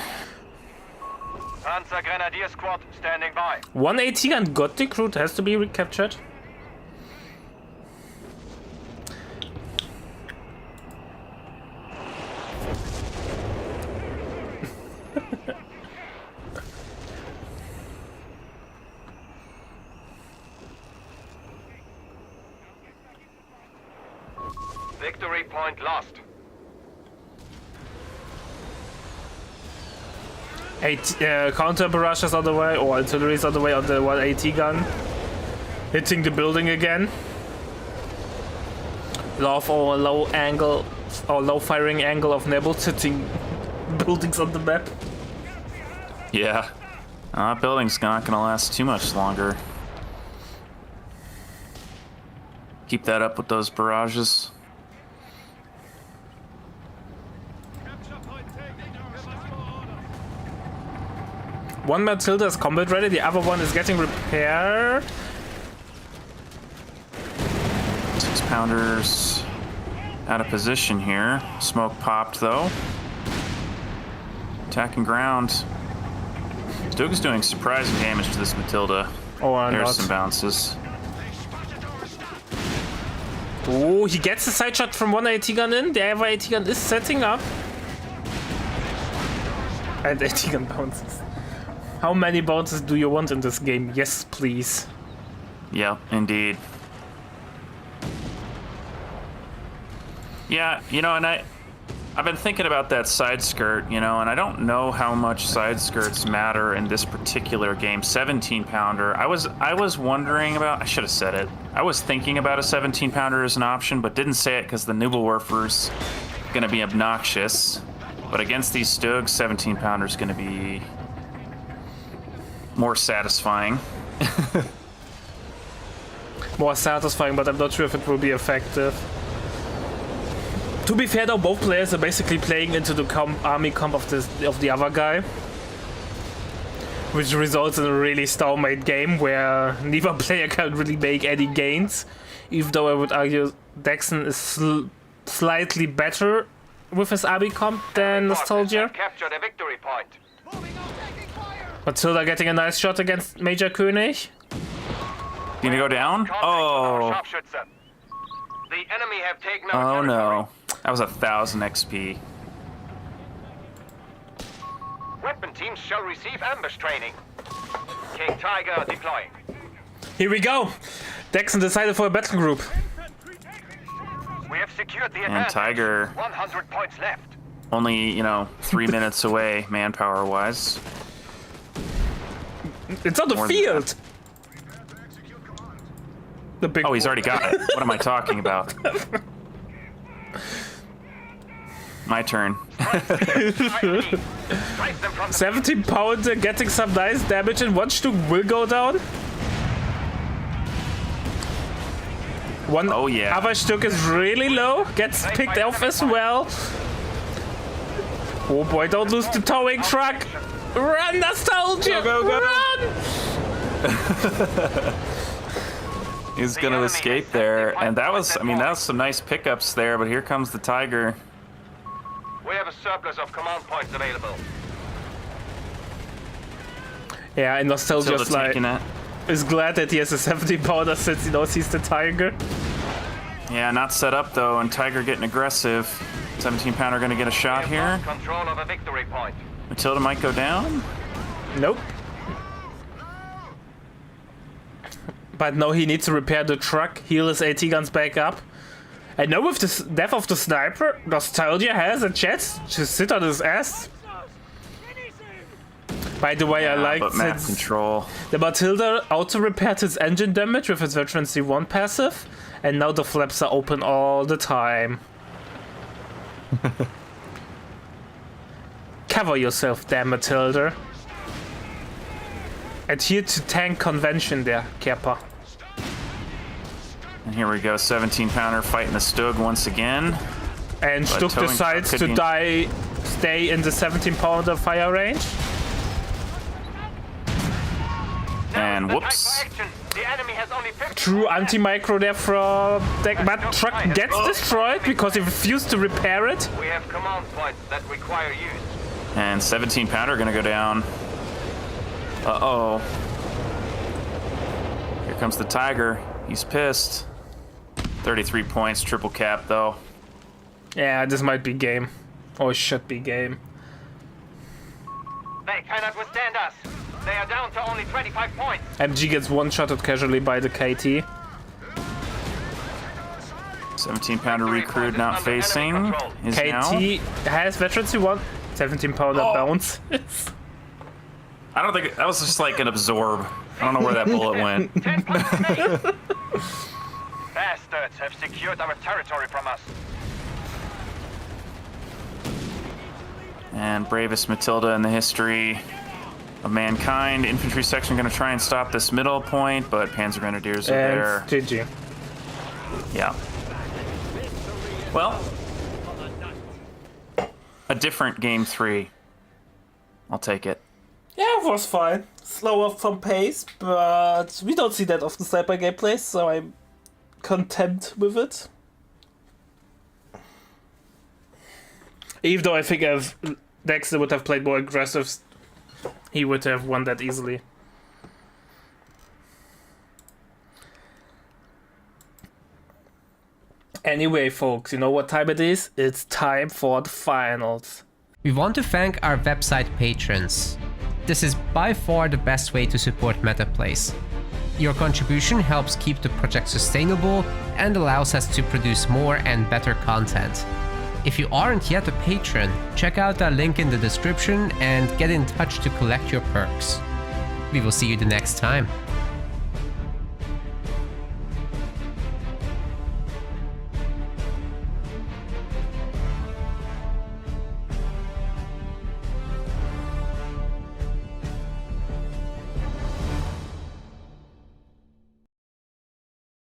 [SPEAKER 3] Panzer Grenadier Squad standing by.
[SPEAKER 1] 1 AT gun got decrewed, has to be recaptured.
[SPEAKER 3] Victory point lost.
[SPEAKER 1] Counter barrages on the way, or artillery is on the way on the 1 AT gun. Hitting the building again. Low angle or low firing angle of Nebels hitting buildings on the map.
[SPEAKER 2] Yeah. That building's not gonna last too much longer. Keep that up with those barrages.
[SPEAKER 4] Capture point taken. Give us more orders.
[SPEAKER 1] One Matilda is combat ready, the other one is getting repaired.
[SPEAKER 2] 6-pounders out of position here. Smoke popped though. Attacking ground. Duke is doing surprising damage to this Matilda.
[SPEAKER 1] Oh, I'm
[SPEAKER 2] There's
[SPEAKER 1] not.
[SPEAKER 2] some bounces.
[SPEAKER 1] Oh, he gets a side shot from 1 AT gun in. The other AT gun is setting up. And AT gun bounces. How many bounces do you want in this game? Yes, please.
[SPEAKER 2] Yep, indeed. Yeah, you know, and I've been thinking about that side skirt, you know, and I don't know how much side skirts matter in this particular game. 17-pounder. I was wondering about. I should have said it. I was thinking about a 17-pounder as an option, but didn't say it because the Nubelwerfer's gonna be obnoxious. But against these Stugs, 17-pounder is gonna be more satisfying.
[SPEAKER 1] More satisfying, but I'm not sure if it will be effective. To be fair though, both players are basically playing into the army comp of the other guy. Which results in a really stalemate game where neither player can really make any gains. Even though I would argue Dexn is slightly better with his army comp than NostalgiA.
[SPEAKER 3] Capture the victory point.
[SPEAKER 1] Matilda getting a nice shot against Major König.
[SPEAKER 2] Gonna go down?
[SPEAKER 3] Contact with our
[SPEAKER 2] Oh.
[SPEAKER 3] sharpshooter. The enemy have taken our
[SPEAKER 2] Oh
[SPEAKER 3] territory.
[SPEAKER 2] no. That was 1,000 XP.
[SPEAKER 3] Weapon teams shall receive ambush training. King Tiger deploying.
[SPEAKER 1] Here we go! Dexn decided for a battle group.
[SPEAKER 3] We have secured the
[SPEAKER 2] And
[SPEAKER 3] advantage.
[SPEAKER 2] Tiger
[SPEAKER 3] 100 points left.
[SPEAKER 2] only, you know, 3 minutes away manpower-wise.
[SPEAKER 1] It's on the
[SPEAKER 2] More than
[SPEAKER 1] field! The big
[SPEAKER 2] Oh, he's already got it. What am I talking about? My turn.
[SPEAKER 3] Drive them from the
[SPEAKER 1] 17 pounder getting some nice damage and 1 Stück will go down. One
[SPEAKER 2] Oh, yeah.
[SPEAKER 1] other Stück is really low, gets picked off as well. Oh boy, don't lose the towing truck! Run, NostalgiA!
[SPEAKER 2] Go, go, go.
[SPEAKER 1] Run!
[SPEAKER 2] He's gonna escape there. And that was, I mean, that was some nice pickups there, but here comes the Tiger.
[SPEAKER 3] We have a surplus of command points available.
[SPEAKER 1] Yeah, and
[SPEAKER 2] Still
[SPEAKER 1] NostalgiA's like,
[SPEAKER 2] taking it.
[SPEAKER 1] is glad that he has a 17 pounder since he knows he's the Tiger.
[SPEAKER 2] Yeah, not set up though, and Tiger getting aggressive. 17-pounder gonna get a shot
[SPEAKER 3] We have
[SPEAKER 2] here.
[SPEAKER 3] lost control of a victory point.
[SPEAKER 2] Matilda might go down.
[SPEAKER 1] Nope. But no, he needs to repair the truck, heal his AT guns back up. And now with the death of the sniper, NostalgiA has a chance to sit on his ass. By the way, I like
[SPEAKER 2] But map
[SPEAKER 1] since
[SPEAKER 2] control.
[SPEAKER 1] the Matilda auto-repaired his engine damage with his Veteran C1 passive, and now the flaps are open all the time. Cover yourself there, Matilda. Adhere to tank convention there, Kappa.
[SPEAKER 2] And here we go, 17-pounder fighting the Stug once again.
[SPEAKER 1] And
[SPEAKER 2] But
[SPEAKER 1] Stuck
[SPEAKER 2] towing
[SPEAKER 1] decides
[SPEAKER 2] could
[SPEAKER 1] to
[SPEAKER 2] be-
[SPEAKER 1] stay in the 17-pounder fire range.
[SPEAKER 2] And
[SPEAKER 3] The
[SPEAKER 2] whoops.
[SPEAKER 3] type for action. The enemy has only 50
[SPEAKER 1] True anti-micro there from Deck, but truck gets destroyed because he refused to repair it.
[SPEAKER 3] We have command points that require use.
[SPEAKER 2] And 17-pounder gonna go down. Uh-oh. Here comes the Tiger. He's pissed. 33 points, triple cap though.
[SPEAKER 1] Yeah, this might be game. Or should be game.
[SPEAKER 3] They cannot withstand us. They are down to only 25 points.
[SPEAKER 1] MG gets one-shotted casually by the KT.
[SPEAKER 2] 17-pounder recruit not facing. Is
[SPEAKER 1] KT
[SPEAKER 2] now.
[SPEAKER 1] has Veteran C1. 17-pounder bounce.
[SPEAKER 2] I don't think that was just like an absorb. I don't know where that bullet went.
[SPEAKER 3] 10 points remaining. Bastards have secured our territory from us.
[SPEAKER 2] And bravest Matilda in the history of mankind. Infantry section gonna try and stop this middle point, but Panzer Grenadiers are there.
[SPEAKER 1] And GG.
[SPEAKER 2] Yeah. Well, a different game 3. I'll take it.
[SPEAKER 1] Yeah, it was fine. Slower from pace, but we don't see that often sniper gameplays, so I'm content with it. Even though I think if Dexter would have played more aggressive, he would have won that easily. Anyway, folks, you know what time it is? It's time for the finals.
[SPEAKER 5] We want to thank our website patrons. This is by far the best way to support MetaPlays. Your contribution helps keep the project sustainable and allows us to produce more and better content. If you aren't yet a patron, check out our link in the description and get in touch to collect your perks. We will see you the next time.